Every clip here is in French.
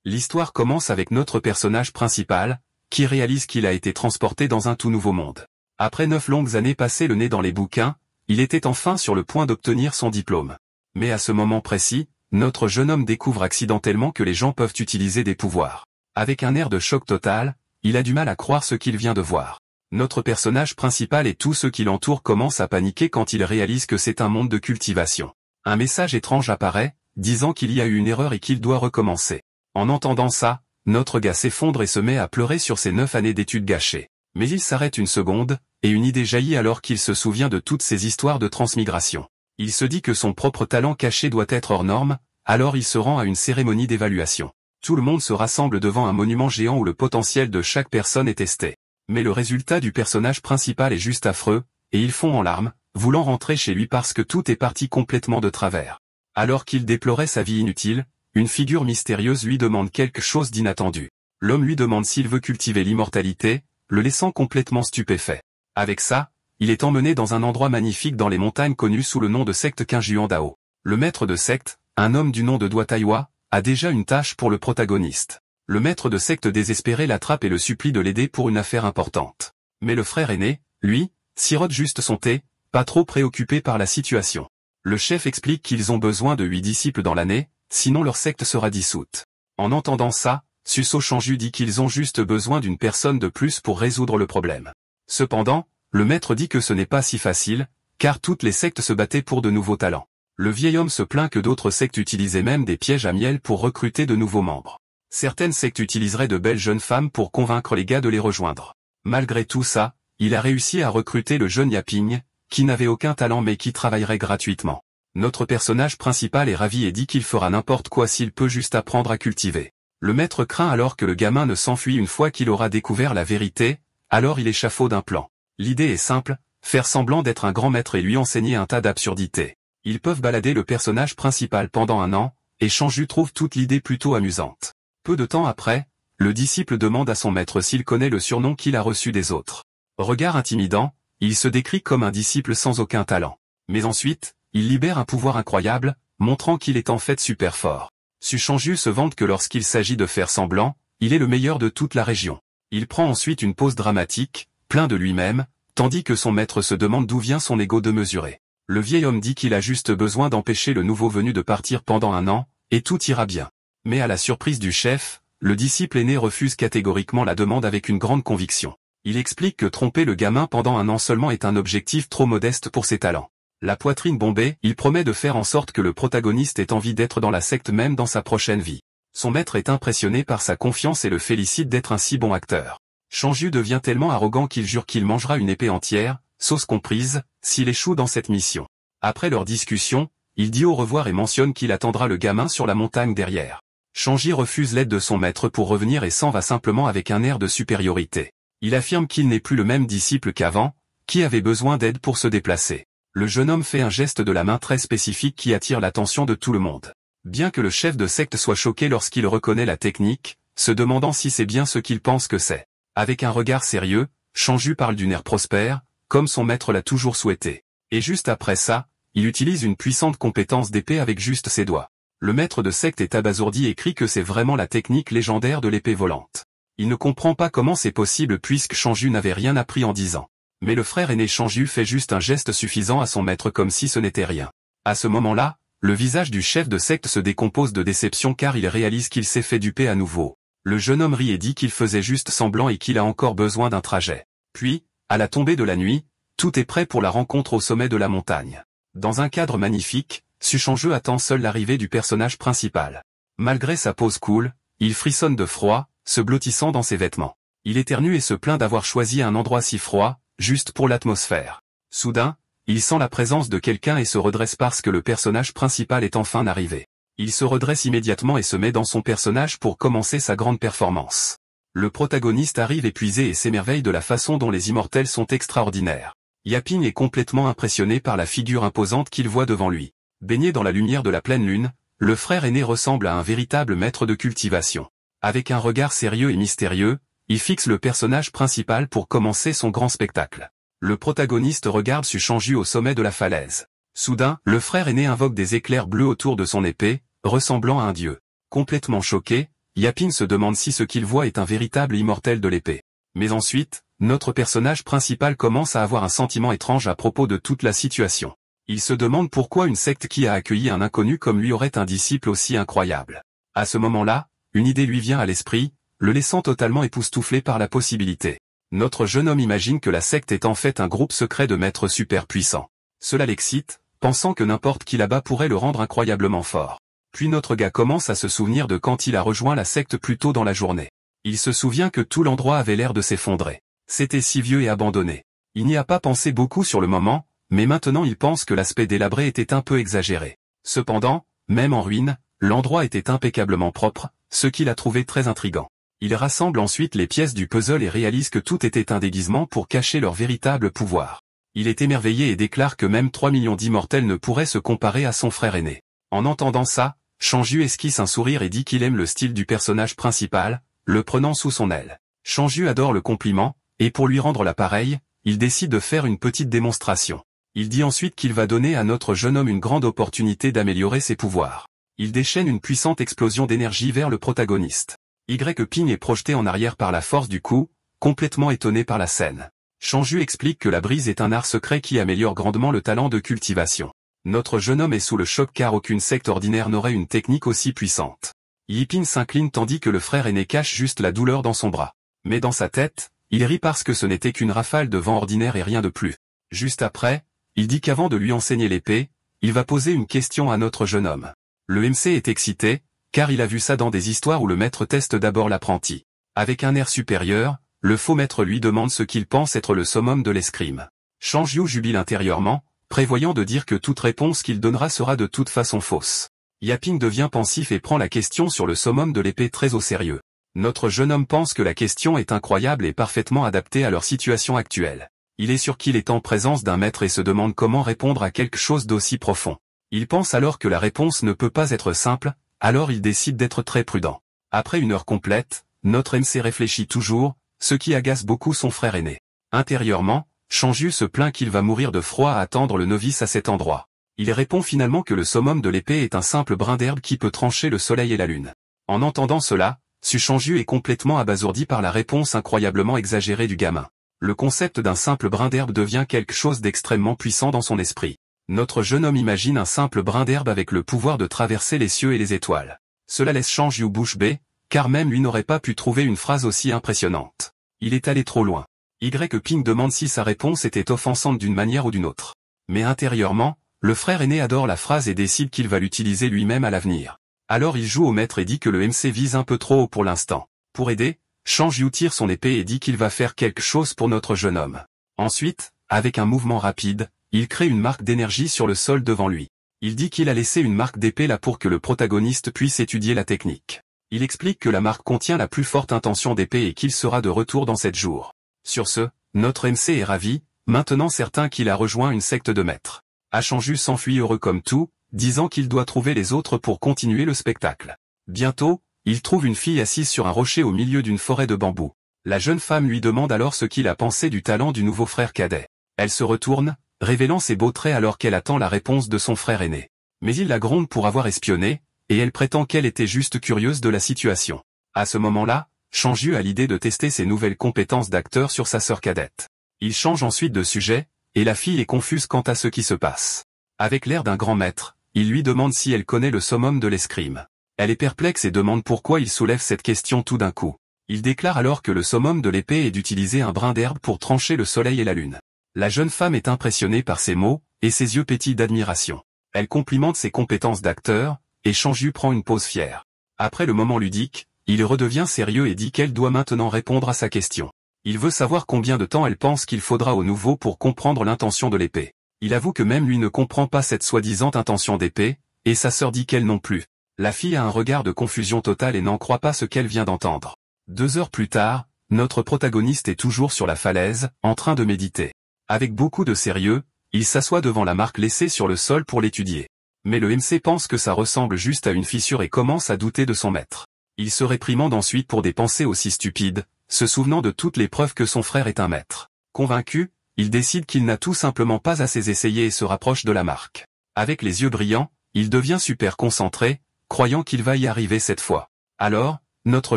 L'histoire commence avec notre personnage principal, qui réalise qu'il a été transporté dans un tout nouveau monde. Après 9 longues années passées le nez dans les bouquins, il était enfin sur le point d'obtenir son diplôme. Mais à ce moment précis, notre jeune homme découvre accidentellement que les gens peuvent utiliser des pouvoirs. Avec un air de choc total, il a du mal à croire ce qu'il vient de voir. Notre personnage principal et tous ceux qui l'entourent commencent à paniquer quand ils réalisent que c'est un monde de cultivation. Un message étrange apparaît, disant qu'il y a eu une erreur et qu'il doit recommencer. En entendant ça, notre gars s'effondre et se met à pleurer sur ses 9 années d'études gâchées. Mais il s'arrête une seconde, et une idée jaillit alors qu'il se souvient de toutes ces histoires de transmigration. Il se dit que son propre talent caché doit être hors norme, alors il se rend à une cérémonie d'évaluation. Tout le monde se rassemble devant un monument géant où le potentiel de chaque personne est testé. Mais le résultat du personnage principal est juste affreux, et il fond en larmes, voulant rentrer chez lui parce que tout est parti complètement de travers. Alors qu'il déplorait sa vie inutile, une figure mystérieuse lui demande quelque chose d'inattendu. L'homme lui demande s'il veut cultiver l'immortalité, le laissant complètement stupéfait. Avec ça, il est emmené dans un endroit magnifique dans les montagnes connues sous le nom de secte Qingjuan Dao. Le maître de secte, un homme du nom de Duo Taiwa, a déjà une tâche pour le protagoniste. Le maître de secte désespéré l'attrape et le supplie de l'aider pour une affaire importante. Mais le frère aîné, lui, sirote juste son thé, pas trop préoccupé par la situation. Le chef explique qu'ils ont besoin de 8 disciples dans l'année, sinon leur secte sera dissoute. En entendant ça, Suso Shangju dit qu'ils ont juste besoin d'une personne de plus pour résoudre le problème. Cependant, le maître dit que ce n'est pas si facile, car toutes les sectes se battaient pour de nouveaux talents. Le vieil homme se plaint que d'autres sectes utilisaient même des pièges à miel pour recruter de nouveaux membres. Certaines sectes utiliseraient de belles jeunes femmes pour convaincre les gars de les rejoindre. Malgré tout ça, il a réussi à recruter le jeune Yaping, qui n'avait aucun talent mais qui travaillerait gratuitement. Notre personnage principal est ravi et dit qu'il fera n'importe quoi s'il peut juste apprendre à cultiver. Le maître craint alors que le gamin ne s'enfuit une fois qu'il aura découvert la vérité, alors il échafaude un plan. L'idée est simple, faire semblant d'être un grand maître et lui enseigner un tas d'absurdités. Ils peuvent balader le personnage principal pendant 1 an, et Shangju trouve toute l'idée plutôt amusante. Peu de temps après, le disciple demande à son maître s'il connaît le surnom qu'il a reçu des autres. Regard intimidant, il se décrit comme un disciple sans aucun talent. Mais ensuite, il libère un pouvoir incroyable, montrant qu'il est en fait super fort. Su Shangju se vante que lorsqu'il s'agit de faire semblant, il est le meilleur de toute la région. Il prend ensuite une pause dramatique, plein de lui-même, tandis que son maître se demande d'où vient son ego démesuré. Le vieil homme dit qu'il a juste besoin d'empêcher le nouveau venu de partir pendant 1 an, et tout ira bien. Mais à la surprise du chef, le disciple aîné refuse catégoriquement la demande avec une grande conviction. Il explique que tromper le gamin pendant 1 an seulement est un objectif trop modeste pour ses talents. La poitrine bombée, il promet de faire en sorte que le protagoniste ait envie d'être dans la secte même dans sa prochaine vie. Son maître est impressionné par sa confiance et le félicite d'être un si bon acteur. Shangju devient tellement arrogant qu'il jure qu'il mangera une épée entière, sauce comprise, s'il échoue dans cette mission. Après leur discussion, il dit au revoir et mentionne qu'il attendra le gamin sur la montagne derrière. Shangju refuse l'aide de son maître pour revenir et s'en va simplement avec un air de supériorité. Il affirme qu'il n'est plus le même disciple qu'avant, qui avait besoin d'aide pour se déplacer. Le jeune homme fait un geste de la main très spécifique qui attire l'attention de tout le monde. Bien que le chef de secte soit choqué lorsqu'il reconnaît la technique, se demandant si c'est bien ce qu'il pense que c'est. Avec un regard sérieux, Shangju parle d'une ère prospère, comme son maître l'a toujours souhaité. Et juste après ça, il utilise une puissante compétence d'épée avec juste ses doigts. Le maître de secte est abasourdi et crie que c'est vraiment la technique légendaire de l'épée volante. Il ne comprend pas comment c'est possible puisque Shangju n'avait rien appris en 10 ans. Mais le frère aîné Shangju fait juste un geste suffisant à son maître comme si ce n'était rien. À ce moment-là, le visage du chef de secte se décompose de déception car il réalise qu'il s'est fait duper à nouveau. Le jeune homme rit et dit qu'il faisait juste semblant et qu'il a encore besoin d'un trajet. Puis, à la tombée de la nuit, tout est prêt pour la rencontre au sommet de la montagne. Dans un cadre magnifique, Su Shangju attend seul l'arrivée du personnage principal. Malgré sa pose cool, il frissonne de froid, se blottissant dans ses vêtements. Il éternue et se plaint d'avoir choisi un endroit si froid, juste pour l'atmosphère. Soudain, il sent la présence de quelqu'un et se redresse parce que le personnage principal est enfin arrivé. Il se redresse immédiatement et se met dans son personnage pour commencer sa grande performance. Le protagoniste arrive épuisé et s'émerveille de la façon dont les immortels sont extraordinaires. Yaping est complètement impressionné par la figure imposante qu'il voit devant lui. Baigné dans la lumière de la pleine lune, le frère aîné ressemble à un véritable maître de cultivation. Avec un regard sérieux et mystérieux, il fixe le personnage principal pour commencer son grand spectacle. Le protagoniste regarde Su Shangju au sommet de la falaise. Soudain, le frère aîné invoque des éclairs bleus autour de son épée, ressemblant à un dieu. Complètement choqué, Yapin se demande si ce qu'il voit est un véritable immortel de l'épée. Mais ensuite, notre personnage principal commence à avoir un sentiment étrange à propos de toute la situation. Il se demande pourquoi une secte qui a accueilli un inconnu comme lui aurait un disciple aussi incroyable. À ce moment-là, une idée lui vient à l'esprit, le laissant totalement époustouflé par la possibilité. Notre jeune homme imagine que la secte est en fait un groupe secret de maîtres super puissants. Cela l'excite, pensant que n'importe qui là-bas pourrait le rendre incroyablement fort. Puis notre gars commence à se souvenir de quand il a rejoint la secte plus tôt dans la journée. Il se souvient que tout l'endroit avait l'air de s'effondrer. C'était si vieux et abandonné. Il n'y a pas pensé beaucoup sur le moment, mais maintenant il pense que l'aspect délabré était un peu exagéré. Cependant, même en ruine, l'endroit était impeccablement propre, ce qu'il a trouvé très intriguant. Il rassemble ensuite les pièces du puzzle et réalise que tout était un déguisement pour cacher leur véritable pouvoir. Il est émerveillé et déclare que même 3 millions d'immortels ne pourraient se comparer à son frère aîné. En entendant ça, Shangju esquisse un sourire et dit qu'il aime le style du personnage principal, le prenant sous son aile. Shangju adore le compliment, et pour lui rendre l'appareil, il décide de faire une petite démonstration. Il dit ensuite qu'il va donner à notre jeune homme une grande opportunité d'améliorer ses pouvoirs. Il déchaîne une puissante explosion d'énergie vers le protagoniste. Ping est projeté en arrière par la force du coup, complètement étonné par la scène. Shangju explique que la brise est un art secret qui améliore grandement le talent de cultivation. Notre jeune homme est sous le choc car aucune secte ordinaire n'aurait une technique aussi puissante. Ping s'incline tandis que le frère aîné cache juste la douleur dans son bras. Mais dans sa tête, il rit parce que ce n'était qu'une rafale de vent ordinaire et rien de plus. Juste après, il dit qu'avant de lui enseigner l'épée, il va poser une question à notre jeune homme. Le MC est excité, car il a vu ça dans des histoires où le maître teste d'abord l'apprenti. Avec un air supérieur, le faux maître lui demande ce qu'il pense être le summum de l'escrime. Shangju jubile intérieurement, prévoyant de dire que toute réponse qu'il donnera sera de toute façon fausse. Yaping devient pensif et prend la question sur le summum de l'épée très au sérieux. Notre jeune homme pense que la question est incroyable et parfaitement adaptée à leur situation actuelle. Il est sûr qu'il est en présence d'un maître et se demande comment répondre à quelque chose d'aussi profond. Il pense alors que la réponse ne peut pas être simple, alors il décide d'être très prudent. Après une heure complète, notre MC réfléchit toujours, ce qui agace beaucoup son frère aîné. Intérieurement, Shangju se plaint qu'il va mourir de froid à attendre le novice à cet endroit. Il répond finalement que le summum de l'épée est un simple brin d'herbe qui peut trancher le soleil et la lune. En entendant cela, Shangju est complètement abasourdi par la réponse incroyablement exagérée du gamin. Le concept d'un simple brin d'herbe devient quelque chose d'extrêmement puissant dans son esprit. Notre jeune homme imagine un simple brin d'herbe avec le pouvoir de traverser les cieux et les étoiles. Cela laisse Shangju bouche bée, car même lui n'aurait pas pu trouver une phrase aussi impressionnante. Il est allé trop loin. Ping demande si sa réponse était offensante d'une manière ou d'une autre. Mais intérieurement, le frère aîné adore la phrase et décide qu'il va l'utiliser lui-même à l'avenir. Alors il joue au maître et dit que le MC vise un peu trop haut pour l'instant. Pour aider, Shangju tire son épée et dit qu'il va faire quelque chose pour notre jeune homme. Ensuite, avec un mouvement rapide, il crée une marque d'énergie sur le sol devant lui. Il dit qu'il a laissé une marque d'épée là pour que le protagoniste puisse étudier la technique. Il explique que la marque contient la plus forte intention d'épée et qu'il sera de retour dans 7 jours. Sur ce, notre MC est ravi, maintenant certain qu'il a rejoint une secte de maîtres. Shangju s'enfuit heureux comme tout, disant qu'il doit trouver les autres pour continuer le spectacle. Bientôt, il trouve une fille assise sur un rocher au milieu d'une forêt de bambous. La jeune femme lui demande alors ce qu'il a pensé du talent du nouveau frère cadet. Elle se retourne, révélant ses beaux traits alors qu'elle attend la réponse de son frère aîné. Mais il la gronde pour avoir espionné, et elle prétend qu'elle était juste curieuse de la situation. À ce moment-là, Shangju a l'idée de tester ses nouvelles compétences d'acteur sur sa sœur cadette. Il change ensuite de sujet, et la fille est confuse quant à ce qui se passe. Avec l'air d'un grand maître, il lui demande si elle connaît le summum de l'escrime. Elle est perplexe et demande pourquoi il soulève cette question tout d'un coup. Il déclare alors que le summum de l'épée est d'utiliser un brin d'herbe pour trancher le soleil et la lune. La jeune femme est impressionnée par ces mots, et ses yeux pétillent d'admiration. Elle complimente ses compétences d'acteur, et Shangju prend une pause fière. Après le moment ludique, il redevient sérieux et dit qu'elle doit maintenant répondre à sa question. Il veut savoir combien de temps elle pense qu'il faudra au nouveau pour comprendre l'intention de l'épée. Il avoue que même lui ne comprend pas cette soi-disant intention d'épée, et sa sœur dit qu'elle non plus. La fille a un regard de confusion totale et n'en croit pas ce qu'elle vient d'entendre. 2 heures plus tard, notre protagoniste est toujours sur la falaise, en train de méditer. Avec beaucoup de sérieux, il s'assoit devant la marque laissée sur le sol pour l'étudier. Mais le MC pense que ça ressemble juste à une fissure et commence à douter de son maître. Il se réprimande ensuite pour des pensées aussi stupides, se souvenant de toutes les preuves que son frère est un maître. Convaincu, il décide qu'il n'a tout simplement pas assez essayé et se rapproche de la marque. Avec les yeux brillants, il devient super concentré, croyant qu'il va y arriver cette fois. Alors, notre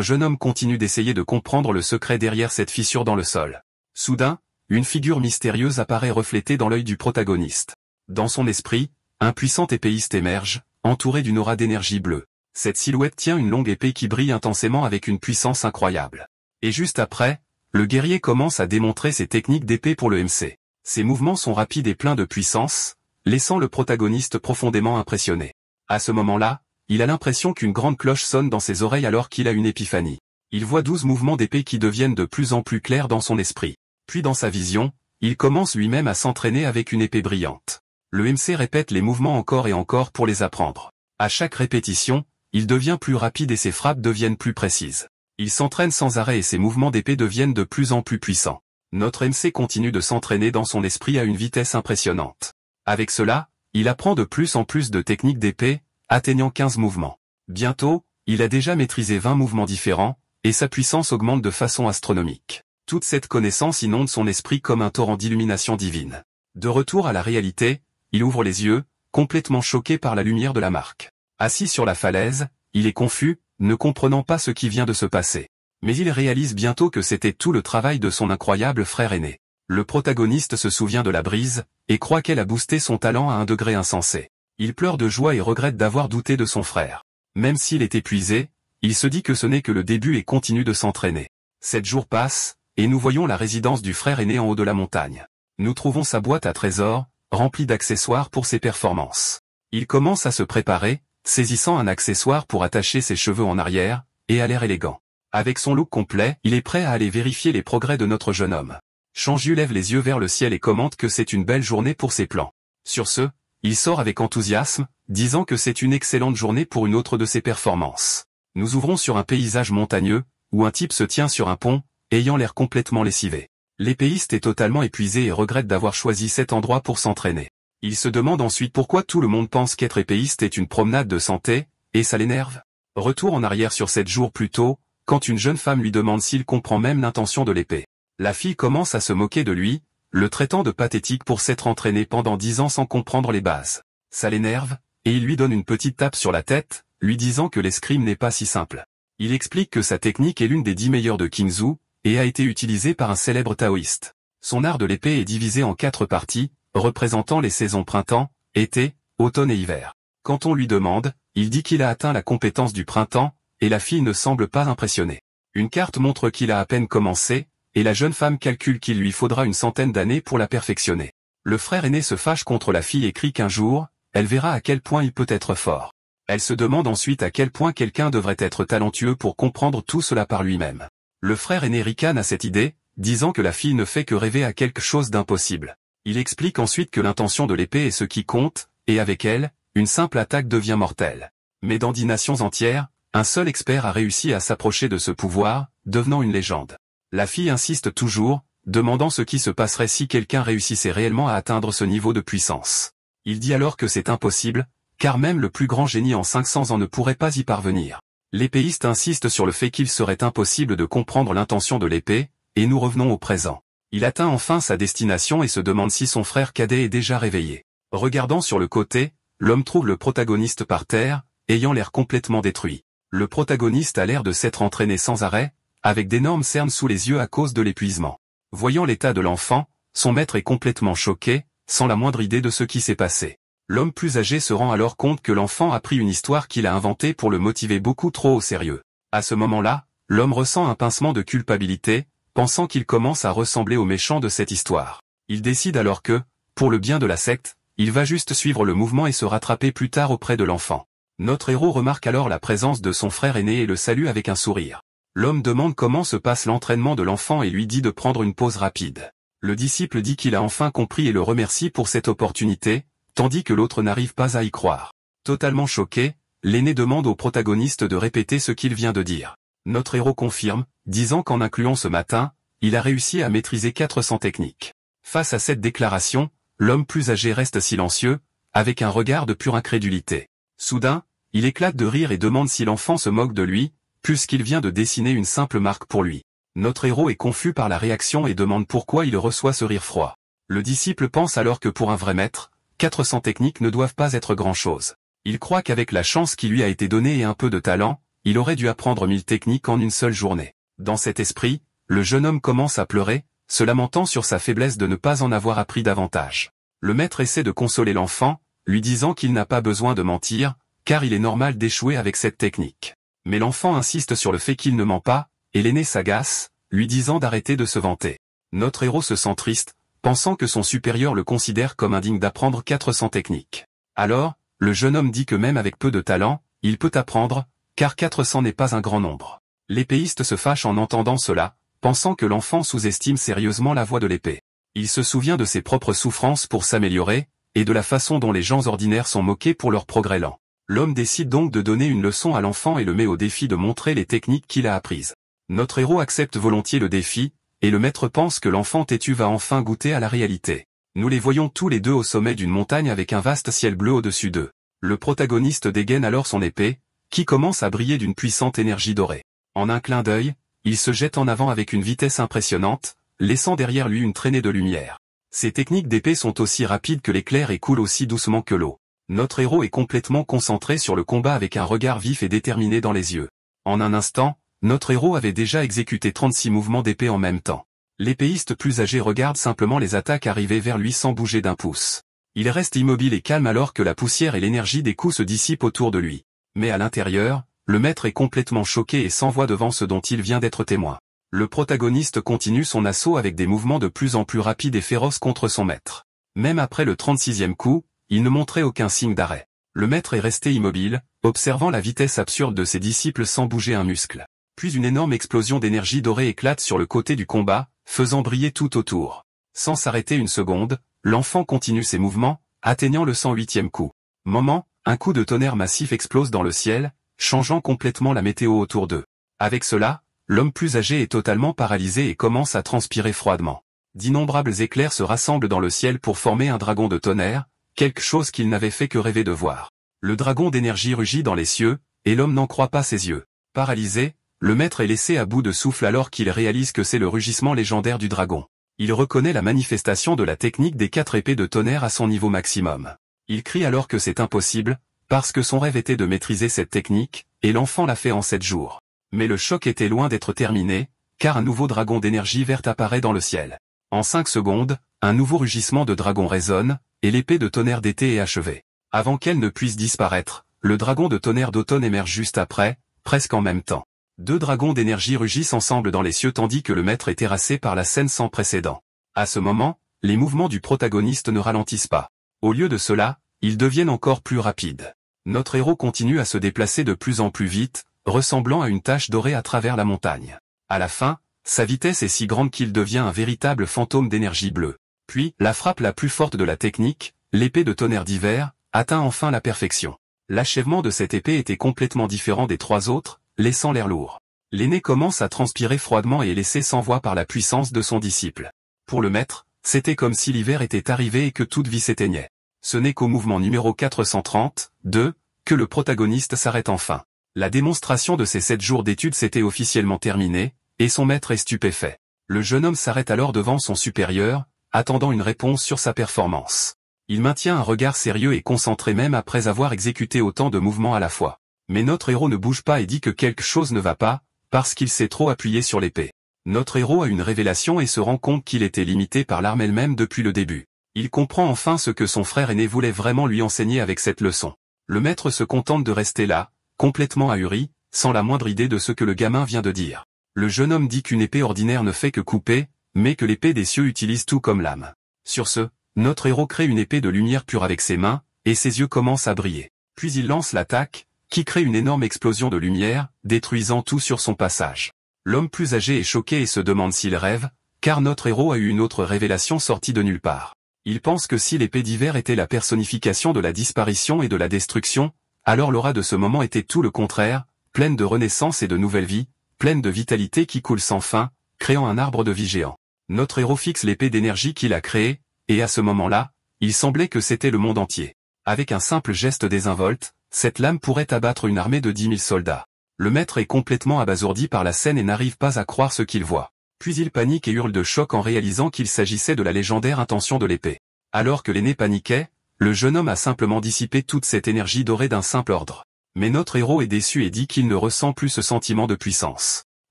jeune homme continue d'essayer de comprendre le secret derrière cette fissure dans le sol. Soudain, une figure mystérieuse apparaît reflétée dans l'œil du protagoniste. Dans son esprit, un puissant épéiste émerge, entouré d'une aura d'énergie bleue. Cette silhouette tient une longue épée qui brille intensément avec une puissance incroyable. Et juste après, le guerrier commence à démontrer ses techniques d'épée pour le MC. Ses mouvements sont rapides et pleins de puissance, laissant le protagoniste profondément impressionné. À ce moment-là, il a l'impression qu'une grande cloche sonne dans ses oreilles alors qu'il a une épiphanie. Il voit 12 mouvements d'épée qui deviennent de plus en plus clairs dans son esprit. Puis dans sa vision, il commence lui-même à s'entraîner avec une épée brillante. Le MC répète les mouvements encore et encore pour les apprendre. À chaque répétition, il devient plus rapide et ses frappes deviennent plus précises. Il s'entraîne sans arrêt et ses mouvements d'épée deviennent de plus en plus puissants. Notre MC continue de s'entraîner dans son esprit à une vitesse impressionnante. Avec cela, il apprend de plus en plus de techniques d'épée, atteignant 15 mouvements. Bientôt, il a déjà maîtrisé 20 mouvements différents, et sa puissance augmente de façon astronomique. Toute cette connaissance inonde son esprit comme un torrent d'illumination divine. De retour à la réalité, il ouvre les yeux, complètement choqué par la lumière de la marque. Assis sur la falaise, il est confus, ne comprenant pas ce qui vient de se passer. Mais il réalise bientôt que c'était tout le travail de son incroyable frère aîné. Le protagoniste se souvient de la brise, et croit qu'elle a boosté son talent à un degré insensé. Il pleure de joie et regrette d'avoir douté de son frère. Même s'il est épuisé, il se dit que ce n'est que le début et continue de s'entraîner. 7 jours passent, et nous voyons la résidence du frère aîné en haut de la montagne. Nous trouvons sa boîte à trésors, remplie d'accessoires pour ses performances. Il commence à se préparer, saisissant un accessoire pour attacher ses cheveux en arrière, et a l'air élégant. Avec son look complet, il est prêt à aller vérifier les progrès de notre jeune homme. Chanju lève les yeux vers le ciel et commente que c'est une belle journée pour ses plans. Sur ce, il sort avec enthousiasme, disant que c'est une excellente journée pour une autre de ses performances. Nous ouvrons sur un paysage montagneux, où un type se tient sur un pont, ayant l'air complètement lessivé. L'épéiste est totalement épuisé et regrette d'avoir choisi cet endroit pour s'entraîner. Il se demande ensuite pourquoi tout le monde pense qu'être épéiste est une promenade de santé, et ça l'énerve. Retour en arrière sur 7 jours plus tôt, quand une jeune femme lui demande s'il comprend même l'intention de l'épée. La fille commence à se moquer de lui, le traitant de pathétique pour s'être entraîné pendant 10 ans sans comprendre les bases. Ça l'énerve, et il lui donne une petite tape sur la tête, lui disant que l'escrime n'est pas si simple. Il explique que sa technique est l'une des 10 meilleures de Kingzhou, et a été utilisée par un célèbre taoïste. Son art de l'épée est divisé en 4 parties, représentant les saisons printemps, été, automne et hiver. Quand on lui demande, il dit qu'il a atteint la compétence du printemps, et la fille ne semble pas impressionnée. Une carte montre qu'il a à peine commencé, et la jeune femme calcule qu'il lui faudra une centaine d'années pour la perfectionner. Le frère aîné se fâche contre la fille et crie qu'un jour, elle verra à quel point il peut être fort. Elle se demande ensuite à quel point quelqu'un devrait être talentueux pour comprendre tout cela par lui-même. Le frère aîné ricane à cette idée, disant que la fille ne fait que rêver à quelque chose d'impossible. Il explique ensuite que l'intention de l'épée est ce qui compte, et avec elle, une simple attaque devient mortelle. Mais dans 10 nations entières, un seul expert a réussi à s'approcher de ce pouvoir, devenant une légende. La fille insiste toujours, demandant ce qui se passerait si quelqu'un réussissait réellement à atteindre ce niveau de puissance. Il dit alors que c'est impossible, car même le plus grand génie en 500 ans ne pourrait pas y parvenir. L'épéiste insiste sur le fait qu'il serait impossible de comprendre l'intention de l'épée, et nous revenons au présent. Il atteint enfin sa destination et se demande si son frère cadet est déjà réveillé. Regardant sur le côté, l'homme trouve le protagoniste par terre, ayant l'air complètement détruit. Le protagoniste a l'air de s'être entraîné sans arrêt, avec d'énormes cernes sous les yeux à cause de l'épuisement. Voyant l'état de l'enfant, son maître est complètement choqué, sans la moindre idée de ce qui s'est passé. L'homme plus âgé se rend alors compte que l'enfant a pris une histoire qu'il a inventée pour le motiver beaucoup trop au sérieux. À ce moment-là, l'homme ressent un pincement de culpabilité, pensant qu'il commence à ressembler au méchant de cette histoire. Il décide alors que, pour le bien de la secte, il va juste suivre le mouvement et se rattraper plus tard auprès de l'enfant. Notre héros remarque alors la présence de son frère aîné et le salue avec un sourire. L'homme demande comment se passe l'entraînement de l'enfant et lui dit de prendre une pause rapide. Le disciple dit qu'il a enfin compris et le remercie pour cette opportunité, tandis que l'autre n'arrive pas à y croire. Totalement choqué, l'aîné demande au protagoniste de répéter ce qu'il vient de dire. Notre héros confirme, disant qu'en incluant ce matin, il a réussi à maîtriser 400 techniques. Face à cette déclaration, l'homme plus âgé reste silencieux, avec un regard de pure incrédulité. Soudain, il éclate de rire et demande si l'enfant se moque de lui, puisqu'il vient de dessiner une simple marque pour lui. Notre héros est confus par la réaction et demande pourquoi il reçoit ce rire froid. Le disciple pense alors que pour un vrai maître, 400 techniques ne doivent pas être grand-chose. Il croit qu'avec la chance qui lui a été donnée et un peu de talent, il aurait dû apprendre 1000 techniques en une seule journée. Dans cet esprit, le jeune homme commence à pleurer, se lamentant sur sa faiblesse de ne pas en avoir appris davantage. Le maître essaie de consoler l'enfant, lui disant qu'il n'a pas besoin de mentir, car il est normal d'échouer avec cette technique. Mais l'enfant insiste sur le fait qu'il ne ment pas, et l'aîné s'agace, lui disant d'arrêter de se vanter. Notre héros se sent triste, pensant que son supérieur le considère comme indigne d'apprendre 400 techniques. Alors, le jeune homme dit que même avec peu de talent, il peut apprendre, car 400 n'est pas un grand nombre. L'épéiste se fâche en entendant cela, pensant que l'enfant sous-estime sérieusement la voie de l'épée. Il se souvient de ses propres souffrances pour s'améliorer, et de la façon dont les gens ordinaires sont moqués pour leur progrès lent. L'homme décide donc de donner une leçon à l'enfant et le met au défi de montrer les techniques qu'il a apprises. Notre héros accepte volontiers le défi, et le maître pense que l'enfant têtu va enfin goûter à la réalité. Nous les voyons tous les deux au sommet d'une montagne avec un vaste ciel bleu au-dessus d'eux. Le protagoniste dégaine alors son épée, qui commence à briller d'une puissante énergie dorée. En un clin d'œil, il se jette en avant avec une vitesse impressionnante, laissant derrière lui une traînée de lumière. Ces techniques d'épée sont aussi rapides que l'éclair et coulent aussi doucement que l'eau. Notre héros est complètement concentré sur le combat avec un regard vif et déterminé dans les yeux. En un instant, notre héros avait déjà exécuté 36 mouvements d'épée en même temps. L'épéiste plus âgé regarde simplement les attaques arriver vers lui sans bouger d'un pouce. Il reste immobile et calme alors que la poussière et l'énergie des coups se dissipent autour de lui. Mais à l'intérieur, le maître est complètement choqué et sans voix devant ce dont il vient d'être témoin. Le protagoniste continue son assaut avec des mouvements de plus en plus rapides et féroces contre son maître. Même après le 36e coup, il ne montrait aucun signe d'arrêt. Le maître est resté immobile, observant la vitesse absurde de ses disciples sans bouger un muscle. Puis une énorme explosion d'énergie dorée éclate sur le côté du combat, faisant briller tout autour. Sans s'arrêter une seconde, l'enfant continue ses mouvements, atteignant le 108e coup. Moment, un coup de tonnerre massif explose dans le ciel, changeant complètement la météo autour d'eux. Avec cela, l'homme plus âgé est totalement paralysé et commence à transpirer froidement. D'innombrables éclairs se rassemblent dans le ciel pour former un dragon de tonnerre, quelque chose qu'il n'avait fait que rêver de voir. Le dragon d'énergie rugit dans les cieux, et l'homme n'en croit pas ses yeux. Paralysé, le maître est laissé à bout de souffle alors qu'il réalise que c'est le rugissement légendaire du dragon. Il reconnaît la manifestation de la technique des 4 épées de tonnerre à son niveau maximum. Il crie alors que c'est impossible, parce que son rêve était de maîtriser cette technique, et l'enfant l'a fait en 7 jours. Mais le choc était loin d'être terminé, car un nouveau dragon d'énergie verte apparaît dans le ciel. En 5 secondes, un nouveau rugissement de dragon résonne, et l'épée de tonnerre d'été est achevée. Avant qu'elle ne puisse disparaître, le dragon de tonnerre d'automne émerge juste après, presque en même temps. 2 dragons d'énergie rugissent ensemble dans les cieux tandis que le maître est terrassé par la scène sans précédent. À ce moment, les mouvements du protagoniste ne ralentissent pas. Au lieu de cela, ils deviennent encore plus rapides. Notre héros continue à se déplacer de plus en plus vite, ressemblant à une tache dorée à travers la montagne. À la fin, sa vitesse est si grande qu'il devient un véritable fantôme d'énergie bleue. Puis, la frappe la plus forte de la technique, l'épée de tonnerre d'hiver, atteint enfin la perfection. L'achèvement de cette épée était complètement différent des 3 autres, laissant l'air lourd. L'aîné commence à transpirer froidement et est laissé sans voix par la puissance de son disciple. Pour le maître, c'était comme si l'hiver était arrivé et que toute vie s'éteignait. Ce n'est qu'au mouvement numéro 432, que le protagoniste s'arrête enfin. La démonstration de ces 7 jours d'études s'était officiellement terminée, et son maître est stupéfait. Le jeune homme s'arrête alors devant son supérieur, attendant une réponse sur sa performance. Il maintient un regard sérieux et concentré même après avoir exécuté autant de mouvements à la fois. Mais notre héros ne bouge pas et dit que quelque chose ne va pas, parce qu'il s'est trop appuyé sur l'épée. Notre héros a une révélation et se rend compte qu'il était limité par l'arme elle-même depuis le début. Il comprend enfin ce que son frère aîné voulait vraiment lui enseigner avec cette leçon. Le maître se contente de rester là, complètement ahuri, sans la moindre idée de ce que le gamin vient de dire. Le jeune homme dit qu'une épée ordinaire ne fait que couper, mais que l'épée des cieux utilise tout comme l'âme. Sur ce, notre héros crée une épée de lumière pure avec ses mains, et ses yeux commencent à briller. Puis il lance l'attaque, qui crée une énorme explosion de lumière, détruisant tout sur son passage. L'homme plus âgé est choqué et se demande s'il rêve, car notre héros a eu une autre révélation sortie de nulle part. Il pense que si l'épée d'hiver était la personnification de la disparition et de la destruction, alors l'aura de ce moment était tout le contraire, pleine de renaissance et de nouvelle vie, pleine de vitalité qui coule sans fin, créant un arbre de vie géant. Notre héros fixe l'épée d'énergie qu'il a créée, et à ce moment-là, il semblait que c'était le monde entier. Avec un simple geste désinvolte, cette lame pourrait abattre une armée de 10 000 soldats. Le maître est complètement abasourdi par la scène et n'arrive pas à croire ce qu'il voit. Puis il panique et hurle de choc en réalisant qu'il s'agissait de la légendaire intention de l'épée. Alors que l'aîné paniquait, le jeune homme a simplement dissipé toute cette énergie dorée d'un simple ordre. Mais notre héros est déçu et dit qu'il ne ressent plus ce sentiment de puissance.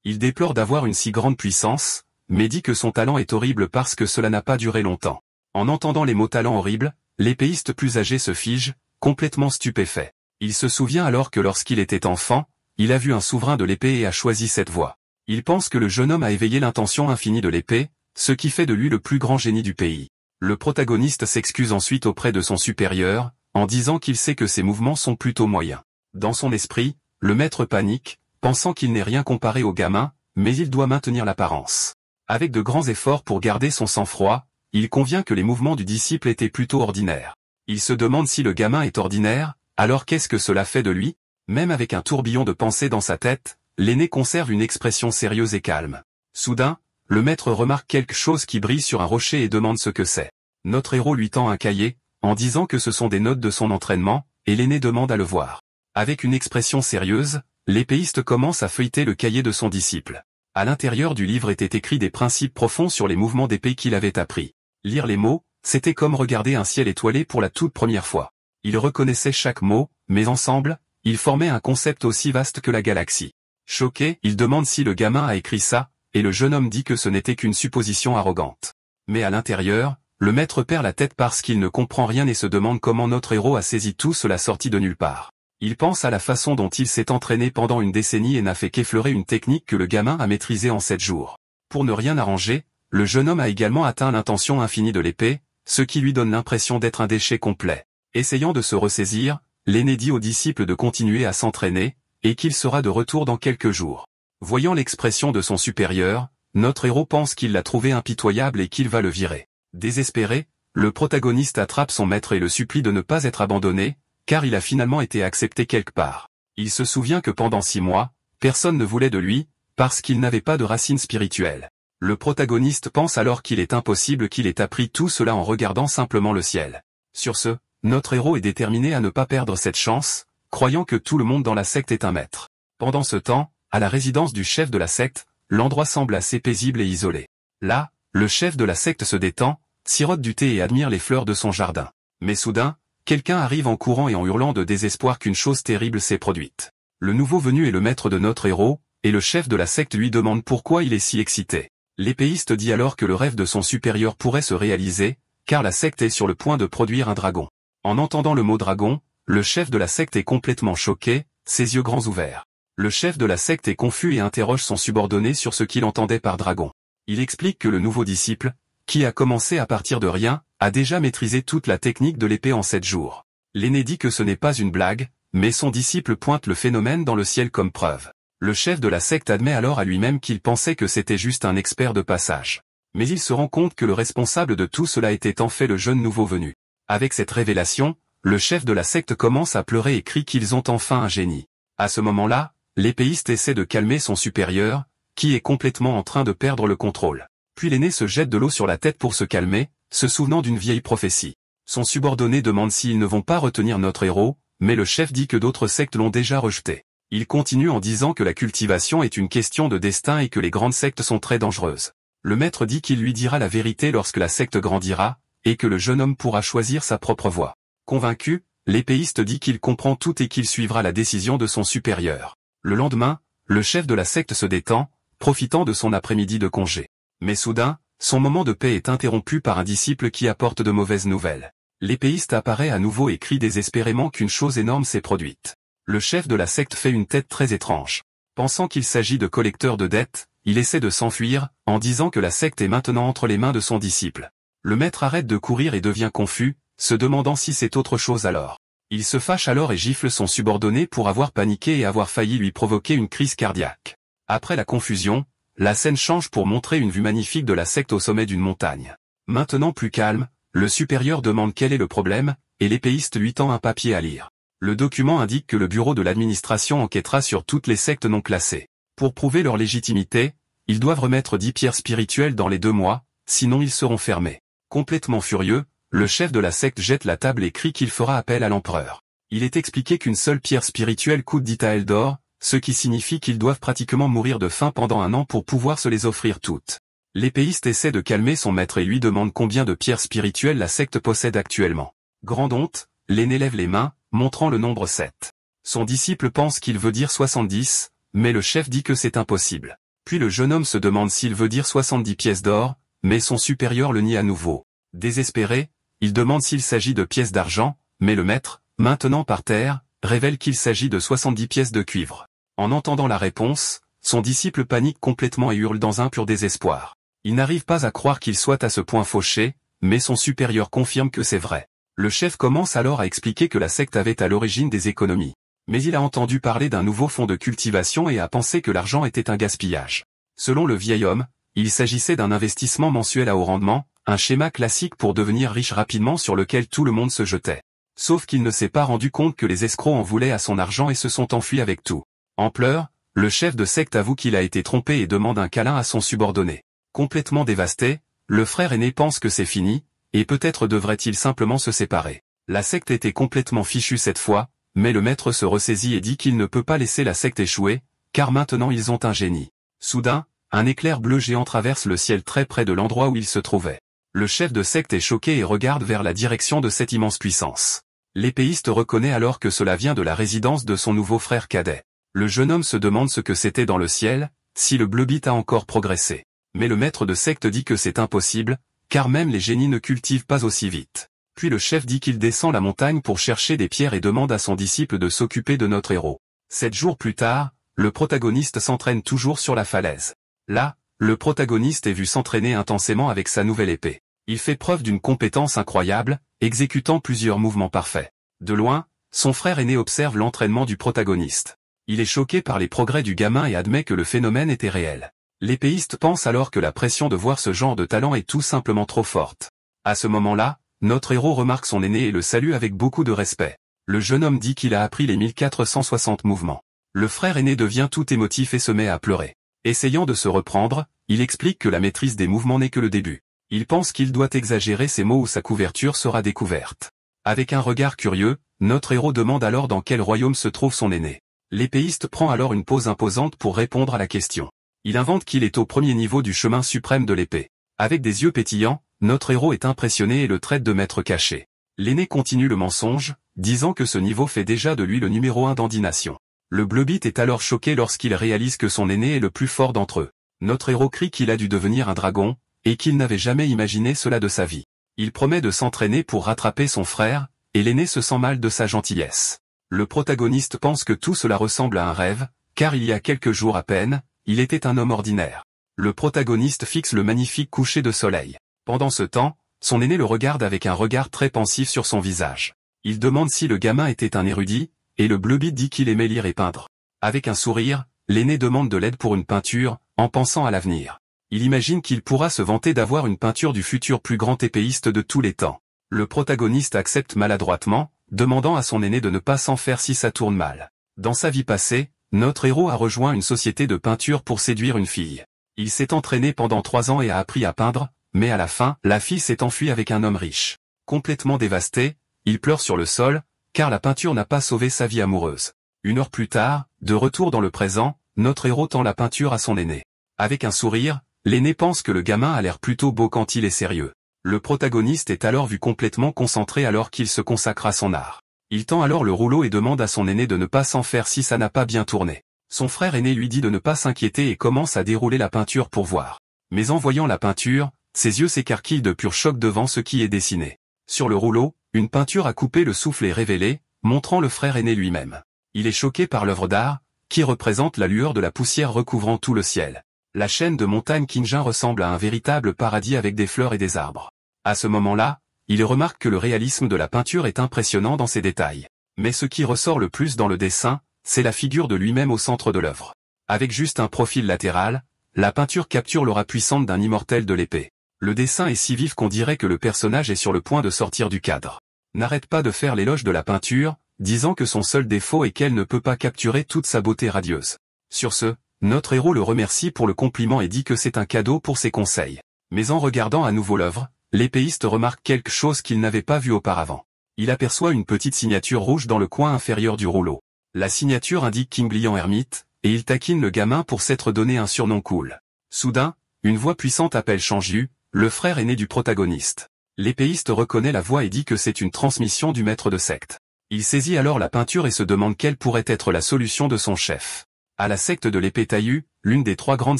Il déplore d'avoir une si grande puissance, mais dit que son talent est horrible parce que cela n'a pas duré longtemps. En entendant les mots talent horrible, l'épéiste plus âgé se fige, complètement stupéfait. Il se souvient alors que lorsqu'il était enfant, il a vu un souverain de l'épée et a choisi cette voie. Il pense que le jeune homme a éveillé l'intention infinie de l'épée, ce qui fait de lui le plus grand génie du pays. Le protagoniste s'excuse ensuite auprès de son supérieur, en disant qu'il sait que ses mouvements sont plutôt moyens. Dans son esprit, le maître panique, pensant qu'il n'est rien comparé au gamin, mais il doit maintenir l'apparence. Avec de grands efforts pour garder son sang-froid, il convient que les mouvements du disciple étaient plutôt ordinaires. Il se demande si le gamin est ordinaire, alors qu'est-ce que cela fait de lui? Même avec un tourbillon de pensées dans sa tête, l'aîné conserve une expression sérieuse et calme. Soudain, le maître remarque quelque chose qui brille sur un rocher et demande ce que c'est. Notre héros lui tend un cahier, en disant que ce sont des notes de son entraînement, et l'aîné demande à le voir. Avec une expression sérieuse, l'épéiste commence à feuilleter le cahier de son disciple. À l'intérieur du livre étaient écrits des principes profonds sur les mouvements d'épée qu'il avait appris. Lire les mots, c'était comme regarder un ciel étoilé pour la toute première fois. Il reconnaissait chaque mot, mais ensemble, ils formaient un concept aussi vaste que la galaxie. Choqué, il demande si le gamin a écrit ça, et le jeune homme dit que ce n'était qu'une supposition arrogante. Mais à l'intérieur, le maître perd la tête parce qu'il ne comprend rien et se demande comment notre héros a saisi tout cela sorti de nulle part. Il pense à la façon dont il s'est entraîné pendant une décennie et n'a fait qu'effleurer une technique que le gamin a maîtrisée en 7 jours. Pour ne rien arranger, le jeune homme a également atteint l'intention infinie de l'épée, ce qui lui donne l'impression d'être un déchet complet. Essayant de se ressaisir, l'aîné dit au disciple de continuer à s'entraîner, et qu'il sera de retour dans quelques jours. Voyant l'expression de son supérieur, notre héros pense qu'il l'a trouvé impitoyable et qu'il va le virer. Désespéré, le protagoniste attrape son maître et le supplie de ne pas être abandonné, car il a finalement été accepté quelque part. Il se souvient que pendant 6 mois, personne ne voulait de lui, parce qu'il n'avait pas de racines spirituelles. Le protagoniste pense alors qu'il est impossible qu'il ait appris tout cela en regardant simplement le ciel. Sur ce, notre héros est déterminé à ne pas perdre cette chance, croyant que tout le monde dans la secte est un maître. Pendant ce temps, à la résidence du chef de la secte, l'endroit semble assez paisible et isolé. Là, le chef de la secte se détend, sirote du thé et admire les fleurs de son jardin. Mais soudain, quelqu'un arrive en courant et en hurlant de désespoir qu'une chose terrible s'est produite. Le nouveau venu est le maître de notre héros, et le chef de la secte lui demande pourquoi il est si excité. L'épéiste dit alors que le rêve de son supérieur pourrait se réaliser, car la secte est sur le point de produire un dragon. En entendant le mot dragon, le chef de la secte est complètement choqué, ses yeux grands ouverts. Le chef de la secte est confus et interroge son subordonné sur ce qu'il entendait par dragon. Il explique que le nouveau disciple, qui a commencé à partir de rien, a déjà maîtrisé toute la technique de l'épée en 7 jours. L'aîné dit que ce n'est pas une blague, mais son disciple pointe le phénomène dans le ciel comme preuve. Le chef de la secte admet alors à lui-même qu'il pensait que c'était juste un expert de passage. Mais il se rend compte que le responsable de tout cela était en fait le jeune nouveau venu. Avec cette révélation, le chef de la secte commence à pleurer et crie qu'ils ont enfin un génie. À ce moment-là, l'épéiste essaie de calmer son supérieur, qui est complètement en train de perdre le contrôle. Puis l'aîné se jette de l'eau sur la tête pour se calmer, se souvenant d'une vieille prophétie. Son subordonné demande s'ils ne vont pas retenir notre héros, mais le chef dit que d'autres sectes l'ont déjà rejeté. Il continue en disant que la cultivation est une question de destin et que les grandes sectes sont très dangereuses. Le maître dit qu'il lui dira la vérité lorsque la secte grandira, et que le jeune homme pourra choisir sa propre voie. Convaincu, l'épéiste dit qu'il comprend tout et qu'il suivra la décision de son supérieur. Le lendemain, le chef de la secte se détend, profitant de son après-midi de congé. Mais soudain, son moment de paix est interrompu par un disciple qui apporte de mauvaises nouvelles. L'épéiste apparaît à nouveau et crie désespérément qu'une chose énorme s'est produite. Le chef de la secte fait une tête très étrange. Pensant qu'il s'agit de collecteurs de dettes, il essaie de s'enfuir, en disant que la secte est maintenant entre les mains de son disciple. Le maître arrête de courir et devient confus, se demandant si c'est autre chose alors. Il se fâche alors et gifle son subordonné pour avoir paniqué et avoir failli lui provoquer une crise cardiaque. Après la confusion, la scène change pour montrer une vue magnifique de la secte au sommet d'une montagne. Maintenant plus calme, le supérieur demande quel est le problème, et l'épéiste lui tend un papier à lire. Le document indique que le bureau de l'administration enquêtera sur toutes les sectes non classées. Pour prouver leur légitimité, ils doivent remettre 10 pierres spirituelles dans les 2 mois, sinon ils seront fermés. Complètement furieux, le chef de la secte jette la table et crie qu'il fera appel à l'empereur. Il est expliqué qu'une seule pierre spirituelle coûte 10 taels d'or, ce qui signifie qu'ils doivent pratiquement mourir de faim pendant 1 an pour pouvoir se les offrir toutes. L'épéiste essaie de calmer son maître et lui demande combien de pierres spirituelles la secte possède actuellement. Grande honte, l'aîné lève les mains, montrant le nombre 7. Son disciple pense qu'il veut dire 70, mais le chef dit que c'est impossible. Puis le jeune homme se demande s'il veut dire 70 pièces d'or, mais son supérieur le nie à nouveau. Désespéré, il demande s'il s'agit de pièces d'argent, mais le maître, maintenant par terre, révèle qu'il s'agit de 70 pièces de cuivre. En entendant la réponse, son disciple panique complètement et hurle dans un pur désespoir. Il n'arrive pas à croire qu'il soit à ce point fauché, mais son supérieur confirme que c'est vrai. Le chef commence alors à expliquer que la secte avait à l'origine des économies. Mais il a entendu parler d'un nouveau fonds de cultivation et a pensé que l'argent était un gaspillage. Selon le vieil homme, il s'agissait d'un investissement mensuel à haut rendement, un schéma classique pour devenir riche rapidement sur lequel tout le monde se jetait. Sauf qu'il ne s'est pas rendu compte que les escrocs en voulaient à son argent et se sont enfuis avec tout. En pleurs, le chef de secte avoue qu'il a été trompé et demande un câlin à son subordonné. Complètement dévasté, le frère aîné pense que c'est fini, et peut-être devrait-il simplement se séparer. La secte était complètement fichue cette fois, mais le maître se ressaisit et dit qu'il ne peut pas laisser la secte échouer, car maintenant ils ont un génie. Soudain, un éclair bleu géant traverse le ciel très près de l'endroit où il se trouvait. Le chef de secte est choqué et regarde vers la direction de cette immense puissance. L'épéiste reconnaît alors que cela vient de la résidence de son nouveau frère cadet. Le jeune homme se demande ce que c'était dans le ciel, si le bleu bit a encore progressé. Mais le maître de secte dit que c'est impossible, car même les génies ne cultivent pas aussi vite. Puis le chef dit qu'il descend la montagne pour chercher des pierres et demande à son disciple de s'occuper de notre héros. 7 jours plus tard, le protagoniste s'entraîne toujours sur la falaise. Là, le protagoniste est vu s'entraîner intensément avec sa nouvelle épée. Il fait preuve d'une compétence incroyable, exécutant plusieurs mouvements parfaits. De loin, son frère aîné observe l'entraînement du protagoniste. Il est choqué par les progrès du gamin et admet que le phénomène était réel. L'épéiste pense alors que la pression de voir ce genre de talent est tout simplement trop forte. À ce moment-là, notre héros remarque son aîné et le salue avec beaucoup de respect. Le jeune homme dit qu'il a appris les 1460 mouvements. Le frère aîné devient tout émotif et se met à pleurer. Essayant de se reprendre, il explique que la maîtrise des mouvements n'est que le début. Il pense qu'il doit exagérer ses mots ou sa couverture sera découverte. Avec un regard curieux, notre héros demande alors dans quel royaume se trouve son aîné. L'épéiste prend alors une pose imposante pour répondre à la question. Il invente qu'il est au premier niveau du chemin suprême de l'épée. Avec des yeux pétillants, notre héros est impressionné et le traite de maître caché. L'aîné continue le mensonge, disant que ce niveau fait déjà de lui le numéro 1 d'Andination. Le Bleu-Bit est alors choqué lorsqu'il réalise que son aîné est le plus fort d'entre eux. Notre héros crie qu'il a dû devenir un dragon, et qu'il n'avait jamais imaginé cela de sa vie. Il promet de s'entraîner pour rattraper son frère, et l'aîné se sent mal de sa gentillesse. Le protagoniste pense que tout cela ressemble à un rêve, car il y a quelques jours à peine, il était un homme ordinaire. Le protagoniste fixe le magnifique coucher de soleil. Pendant ce temps, son aîné le regarde avec un regard très pensif sur son visage. Il demande si le gamin était un érudit, et le Bleu-Bit dit qu'il aimait lire et peindre. Avec un sourire, l'aîné demande de l'aide pour une peinture, en pensant à l'avenir. Il imagine qu'il pourra se vanter d'avoir une peinture du futur plus grand épéiste de tous les temps. Le protagoniste accepte maladroitement, demandant à son aîné de ne pas s'en faire si ça tourne mal. Dans sa vie passée, notre héros a rejoint une société de peinture pour séduire une fille. Il s'est entraîné pendant 3 ans et a appris à peindre, mais à la fin, la fille s'est enfuie avec un homme riche. Complètement dévasté, il pleure sur le sol, car la peinture n'a pas sauvé sa vie amoureuse. 1 heure plus tard, de retour dans le présent, notre héros tend la peinture à son aîné. Avec un sourire, l'aîné pense que le gamin a l'air plutôt beau quand il est sérieux. Le protagoniste est alors vu complètement concentré alors qu'il se consacre à son art. Il tend alors le rouleau et demande à son aîné de ne pas s'en faire si ça n'a pas bien tourné. Son frère aîné lui dit de ne pas s'inquiéter et commence à dérouler la peinture pour voir. Mais en voyant la peinture, ses yeux s'écarquillent de pur choc devant ce qui est dessiné. Sur le rouleau, une peinture à couper le souffle est révélée, montrant le frère aîné lui-même. Il est choqué par l'œuvre d'art, qui représente la lueur de la poussière recouvrant tout le ciel. La chaîne de montagnes Qingjin ressemble à un véritable paradis avec des fleurs et des arbres. À ce moment-là, il remarque que le réalisme de la peinture est impressionnant dans ses détails. Mais ce qui ressort le plus dans le dessin, c'est la figure de lui-même au centre de l'œuvre. Avec juste un profil latéral, la peinture capture l'aura puissante d'un immortel de l'épée. Le dessin est si vif qu'on dirait que le personnage est sur le point de sortir du cadre. N'arrête pas de faire l'éloge de la peinture, disant que son seul défaut est qu'elle ne peut pas capturer toute sa beauté radieuse. Sur ce, notre héros le remercie pour le compliment et dit que c'est un cadeau pour ses conseils. Mais en regardant à nouveau l'œuvre, l'épéiste remarque quelque chose qu'il n'avait pas vu auparavant. Il aperçoit une petite signature rouge dans le coin inférieur du rouleau. La signature indique Qinglian Ermite, et il taquine le gamin pour s'être donné un surnom cool. Soudain, une voix puissante appelle Shangyu, le frère aîné du protagoniste. L'épéiste reconnaît la voix et dit que c'est une transmission du maître de secte. Il saisit alors la peinture et se demande quelle pourrait être la solution de son chef. À la secte de l'épée taillue, l'une des 3 grandes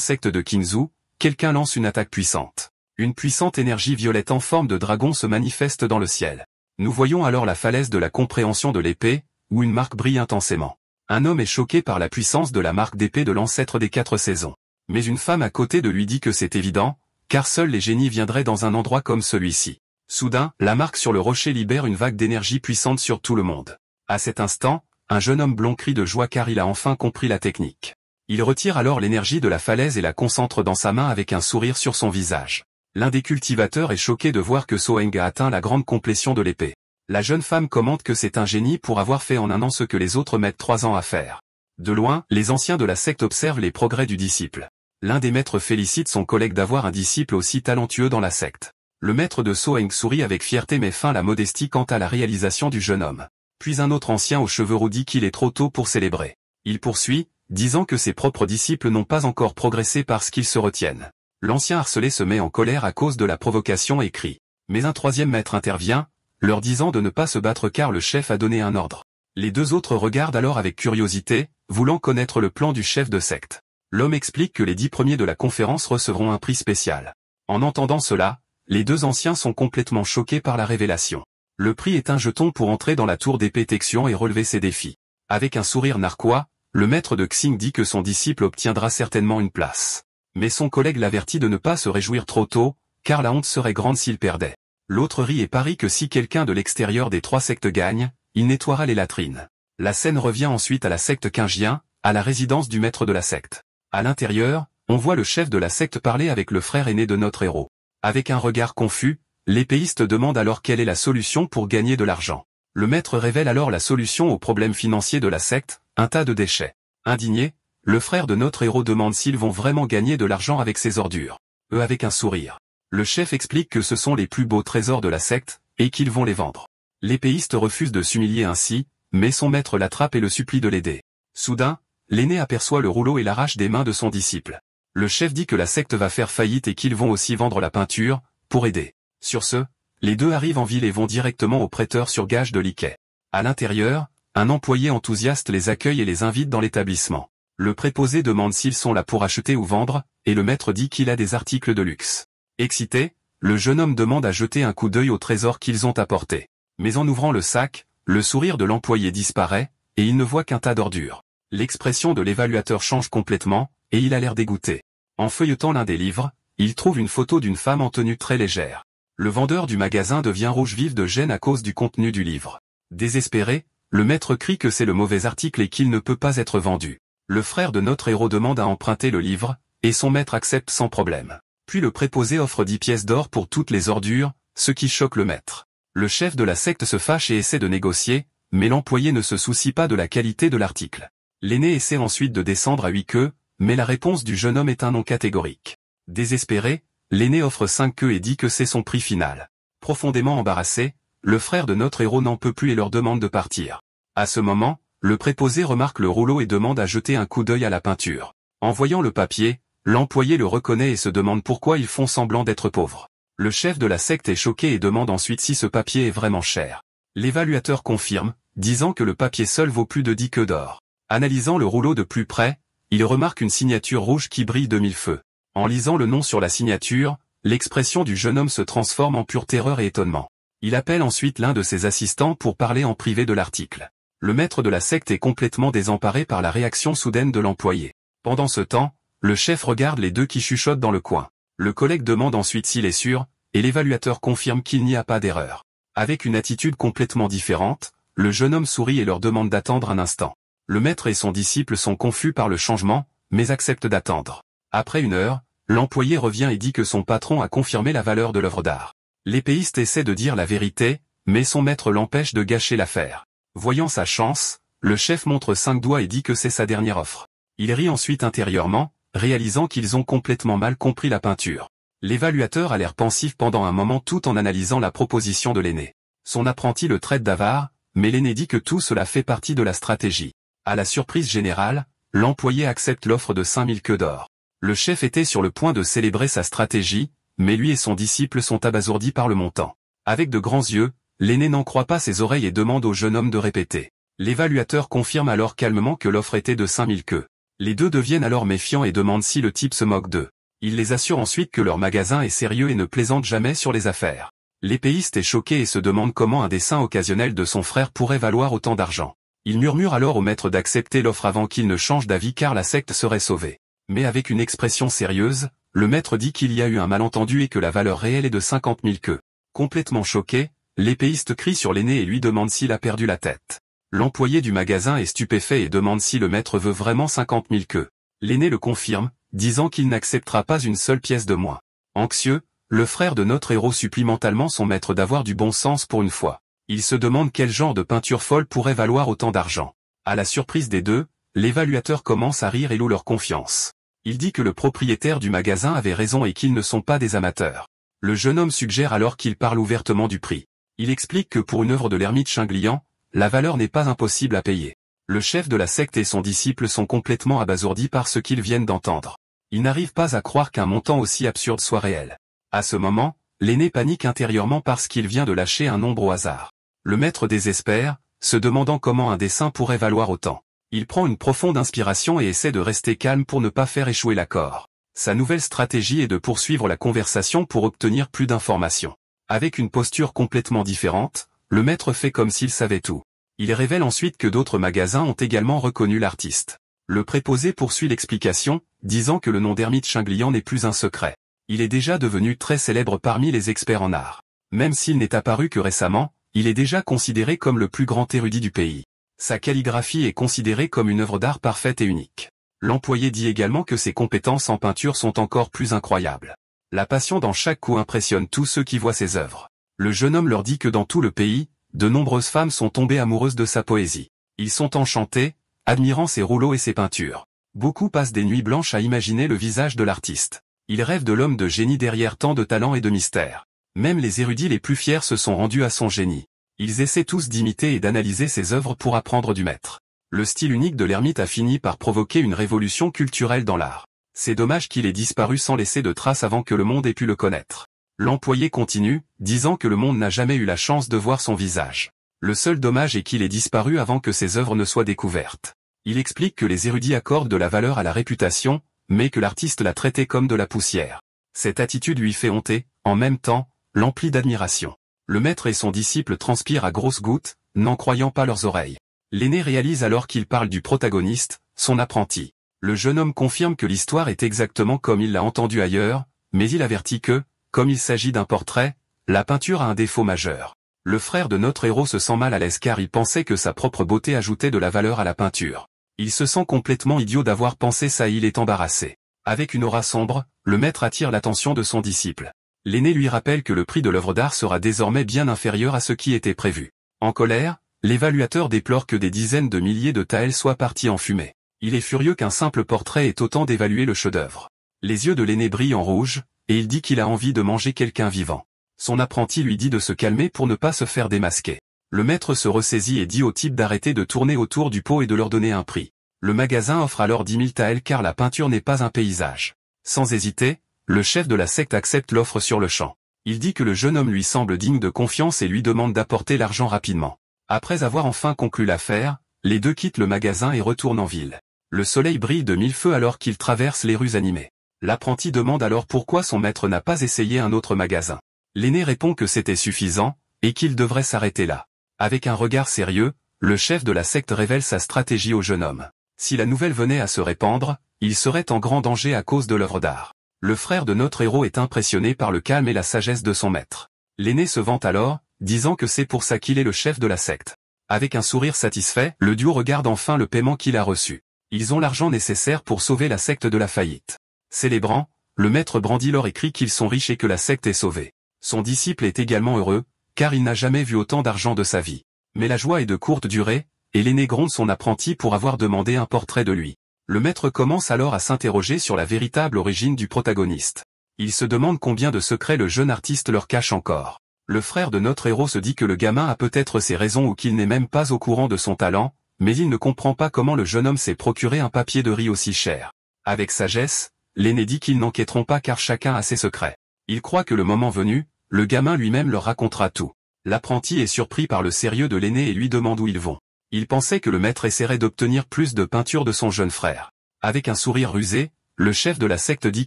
sectes de Kinzu, quelqu'un lance une attaque puissante. Une puissante énergie violette en forme de dragon se manifeste dans le ciel. Nous voyons alors la falaise de la compréhension de l'épée, où une marque brille intensément. Un homme est choqué par la puissance de la marque d'épée de l'ancêtre des 4 saisons. Mais une femme à côté de lui dit que c'est évident, car seuls les génies viendraient dans un endroit comme celui-ci. Soudain, la marque sur le rocher libère une vague d'énergie puissante sur tout le monde. À cet instant, un jeune homme blond crie de joie car il a enfin compris la technique. Il retire alors l'énergie de la falaise et la concentre dans sa main avec un sourire sur son visage. L'un des cultivateurs est choqué de voir que Soeng a atteint la grande complétion de l'épée. La jeune femme commente que c'est un génie pour avoir fait en un an ce que les autres mettent 3 ans à faire. De loin, les anciens de la secte observent les progrès du disciple. L'un des maîtres félicite son collègue d'avoir un disciple aussi talentueux dans la secte. Le maître de Soeng sourit avec fierté mais feint la modestie quant à la réalisation du jeune homme. Puis un autre ancien aux cheveux roux dit qu'il est trop tôt pour célébrer. Il poursuit, disant que ses propres disciples n'ont pas encore progressé parce qu'ils se retiennent. L'ancien harcelé se met en colère à cause de la provocation et crie. Mais un 3e maître intervient, leur disant de ne pas se battre car le chef a donné un ordre. Les 2 autres regardent alors avec curiosité, voulant connaître le plan du chef de secte. L'homme explique que les 10 premiers de la conférence recevront un prix spécial. En entendant cela, les 2 anciens sont complètement choqués par la révélation. Le prix est un jeton pour entrer dans la tour d'épée Texion et relever ses défis. Avec un sourire narquois, le maître de Xing dit que son disciple obtiendra certainement une place. Mais son collègue l'avertit de ne pas se réjouir trop tôt, car la honte serait grande s'il perdait. L'autre rit et parie que si quelqu'un de l'extérieur des 3 sectes gagne, il nettoiera les latrines. La scène revient ensuite à la secte Qingjian, à la résidence du maître de la secte. À l'intérieur, on voit le chef de la secte parler avec le frère aîné de notre héros. Avec un regard confus, l'épéiste demande alors quelle est la solution pour gagner de l'argent. Le maître révèle alors la solution au problème financier de la secte, un tas de déchets. Indigné, le frère de notre héros demande s'ils vont vraiment gagner de l'argent avec ces ordures. Eux avec un sourire. Le chef explique que ce sont les plus beaux trésors de la secte, et qu'ils vont les vendre. L'épéiste refuse de s'humilier ainsi, mais son maître l'attrape et le supplie de l'aider. Soudain, l'aîné aperçoit le rouleau et l'arrache des mains de son disciple. Le chef dit que la secte va faire faillite et qu'ils vont aussi vendre la peinture, pour aider. Sur ce, les 2 arrivent en ville et vont directement au prêteur sur gage de liquet. À l'intérieur, un employé enthousiaste les accueille et les invite dans l'établissement. Le préposé demande s'ils sont là pour acheter ou vendre, et le maître dit qu'il a des articles de luxe. Excité, le jeune homme demande à jeter un coup d'œil au trésor qu'ils ont apporté. Mais en ouvrant le sac, le sourire de l'employé disparaît, et il ne voit qu'un tas d'ordures. L'expression de l'évaluateur change complètement, et il a l'air dégoûté. En feuilletant l'un des livres, il trouve une photo d'une femme en tenue très légère. Le vendeur du magasin devient rouge vif de gêne à cause du contenu du livre. Désespéré, le maître crie que c'est le mauvais article et qu'il ne peut pas être vendu. Le frère de notre héros demande à emprunter le livre, et son maître accepte sans problème. Puis le préposé offre 10 pièces d'or pour toutes les ordures, ce qui choque le maître. Le chef de la secte se fâche et essaie de négocier, mais l'employé ne se soucie pas de la qualité de l'article. L'aîné essaie ensuite de descendre à huis queues, mais la réponse du jeune homme est un non catégorique. Désespéré, l'aîné offre 5 queues et dit que c'est son prix final. Profondément embarrassé, le frère de notre héros n'en peut plus et leur demande de partir. À ce moment, le préposé remarque le rouleau et demande à jeter un coup d'œil à la peinture. En voyant le papier, l'employé le reconnaît et se demande pourquoi ils font semblant d'être pauvres. Le chef de la secte est choqué et demande ensuite si ce papier est vraiment cher. L'évaluateur confirme, disant que le papier seul vaut plus de 10 queues d'or. Analysant le rouleau de plus près, il remarque une signature rouge qui brille de 1000 feux. En lisant le nom sur la signature, l'expression du jeune homme se transforme en pure terreur et étonnement. Il appelle ensuite l'un de ses assistants pour parler en privé de l'article. Le maître de la secte est complètement désemparé par la réaction soudaine de l'employé. Pendant ce temps, le chef regarde les 2 qui chuchotent dans le coin. Le collègue demande ensuite s'il est sûr, et l'évaluateur confirme qu'il n'y a pas d'erreur. Avec une attitude complètement différente, le jeune homme sourit et leur demande d'attendre un instant. Le maître et son disciple sont confus par le changement, mais acceptent d'attendre. Après 1 heure, l'employé revient et dit que son patron a confirmé la valeur de l'œuvre d'art. L'épéiste essaie de dire la vérité, mais son maître l'empêche de gâcher l'affaire. Voyant sa chance, le chef montre 5 doigts et dit que c'est sa dernière offre. Il rit ensuite intérieurement, réalisant qu'ils ont complètement mal compris la peinture. L'évaluateur a l'air pensif pendant un moment tout en analysant la proposition de l'aîné. Son apprenti le traite d'avare, mais l'aîné dit que tout cela fait partie de la stratégie. À la surprise générale, l'employé accepte l'offre de 5000 queues d'or. Le chef était sur le point de célébrer sa stratégie, mais lui et son disciple sont abasourdis par le montant. Avec de grands yeux, l'aîné n'en croit pas ses oreilles et demande au jeune homme de répéter. L'évaluateur confirme alors calmement que l'offre était de 5000 queues. Les deux deviennent alors méfiants et demandent si le type se moque d'eux. Il les assure ensuite que leur magasin est sérieux et ne plaisante jamais sur les affaires. L'épéiste est choqué et se demande comment un dessin occasionnel de son frère pourrait valoir autant d'argent. Il murmure alors au maître d'accepter l'offre avant qu'il ne change d'avis car la secte serait sauvée. Mais avec une expression sérieuse, le maître dit qu'il y a eu un malentendu et que la valeur réelle est de 50 000 queues. Complètement choqué, l'épéiste crie sur l'aîné et lui demande s'il a perdu la tête. L'employé du magasin est stupéfait et demande si le maître veut vraiment 50 000 queues. L'aîné le confirme, disant qu'il n'acceptera pas une seule pièce de moins. Anxieux, le frère de notre héros supplie mentalement son maître d'avoir du bon sens pour une fois. Il se demande quel genre de peinture folle pourrait valoir autant d'argent. À la surprise des deux, l'évaluateur commence à rire et loue leur confiance. Il dit que le propriétaire du magasin avait raison et qu'ils ne sont pas des amateurs. Le jeune homme suggère alors qu'il parle ouvertement du prix. Il explique que pour une œuvre de l'ermite Chinglian, la valeur n'est pas impossible à payer. Le chef de la secte et son disciple sont complètement abasourdis par ce qu'ils viennent d'entendre. Ils n'arrivent pas à croire qu'un montant aussi absurde soit réel. À ce moment, l'aîné panique intérieurement parce qu'il vient de lâcher un nombre au hasard. Le maître désespère, se demandant comment un dessin pourrait valoir autant. Il prend une profonde inspiration et essaie de rester calme pour ne pas faire échouer l'accord. Sa nouvelle stratégie est de poursuivre la conversation pour obtenir plus d'informations. Avec une posture complètement différente, le maître fait comme s'il savait tout. Il révèle ensuite que d'autres magasins ont également reconnu l'artiste. Le préposé poursuit l'explication, disant que le nom d'ermite Chinglian n'est plus un secret. Il est déjà devenu très célèbre parmi les experts en art. Même s'il n'est apparu que récemment, il est déjà considéré comme le plus grand érudit du pays. Sa calligraphie est considérée comme une œuvre d'art parfaite et unique. L'employé dit également que ses compétences en peinture sont encore plus incroyables. La passion dans chaque coup impressionne tous ceux qui voient ses œuvres. Le jeune homme leur dit que dans tout le pays, de nombreuses femmes sont tombées amoureuses de sa poésie. Ils sont enchantés, admirant ses rouleaux et ses peintures. Beaucoup passent des nuits blanches à imaginer le visage de l'artiste. Ils rêvent de l'homme de génie derrière tant de talent et de mystère. Même les érudits les plus fiers se sont rendus à son génie. Ils essaient tous d'imiter et d'analyser ses œuvres pour apprendre du maître. Le style unique de l'ermite a fini par provoquer une révolution culturelle dans l'art. C'est dommage qu'il ait disparu sans laisser de traces avant que le monde ait pu le connaître. L'employé continue, disant que le monde n'a jamais eu la chance de voir son visage. Le seul dommage est qu'il ait disparu avant que ses œuvres ne soient découvertes. Il explique que les érudits accordent de la valeur à la réputation, mais que l'artiste l'a traité comme de la poussière. Cette attitude lui fait honter, en même temps, l'emplit d'admiration. Le maître et son disciple transpirent à grosses gouttes, n'en croyant pas leurs oreilles. L'aîné réalise alors qu'il parle du protagoniste, son apprenti. Le jeune homme confirme que l'histoire est exactement comme il l'a entendue ailleurs, mais il avertit que, comme il s'agit d'un portrait, la peinture a un défaut majeur. Le frère de notre héros se sent mal à l'aise car il pensait que sa propre beauté ajoutait de la valeur à la peinture. Il se sent complètement idiot d'avoir pensé ça et il est embarrassé. Avec une aura sombre, le maître attire l'attention de son disciple. L'aîné lui rappelle que le prix de l'œuvre d'art sera désormais bien inférieur à ce qui était prévu. En colère, l'évaluateur déplore que des dizaines de milliers de taels soient partis en fumée. Il est furieux qu'un simple portrait ait autant d'évaluer le chef-d'œuvre. Les yeux de l'aîné brillent en rouge, et il dit qu'il a envie de manger quelqu'un vivant. Son apprenti lui dit de se calmer pour ne pas se faire démasquer. Le maître se ressaisit et dit au type d'arrêter de tourner autour du pot et de leur donner un prix. Le magasin offre alors 10 000 taels car la peinture n'est pas un paysage. Sans hésiter, le chef de la secte accepte l'offre sur le champ. Il dit que le jeune homme lui semble digne de confiance et lui demande d'apporter l'argent rapidement. Après avoir enfin conclu l'affaire, les deux quittent le magasin et retournent en ville. Le soleil brille de mille feux alors qu'ils traversent les rues animées. L'apprenti demande alors pourquoi son maître n'a pas essayé un autre magasin. L'aîné répond que c'était suffisant, et qu'il devrait s'arrêter là. Avec un regard sérieux, le chef de la secte révèle sa stratégie au jeune homme. Si la nouvelle venait à se répandre, il serait en grand danger à cause de l'œuvre d'art. Le frère de notre héros est impressionné par le calme et la sagesse de son maître. L'aîné se vante alors, disant que c'est pour ça qu'il est le chef de la secte. Avec un sourire satisfait, le duo regarde enfin le paiement qu'il a reçu. Ils ont l'argent nécessaire pour sauver la secte de la faillite. Célébrant, le maître brandit l'or et crie qu'ils sont riches et que la secte est sauvée. Son disciple est également heureux, car il n'a jamais vu autant d'argent de sa vie. Mais la joie est de courte durée, et l'aîné gronde son apprenti pour avoir demandé un portrait de lui. Le maître commence alors à s'interroger sur la véritable origine du protagoniste. Il se demande combien de secrets le jeune artiste leur cache encore. Le frère de notre héros se dit que le gamin a peut-être ses raisons ou qu'il n'est même pas au courant de son talent, mais il ne comprend pas comment le jeune homme s'est procuré un papier de riz aussi cher. Avec sagesse, l'aîné dit qu'ils n'enquêteront pas car chacun a ses secrets. Il croit que le moment venu, le gamin lui-même leur racontera tout. L'apprenti est surpris par le sérieux de l'aîné et lui demande où ils vont. Il pensait que le maître essaierait d'obtenir plus de peinture de son jeune frère. Avec un sourire rusé, le chef de la secte dit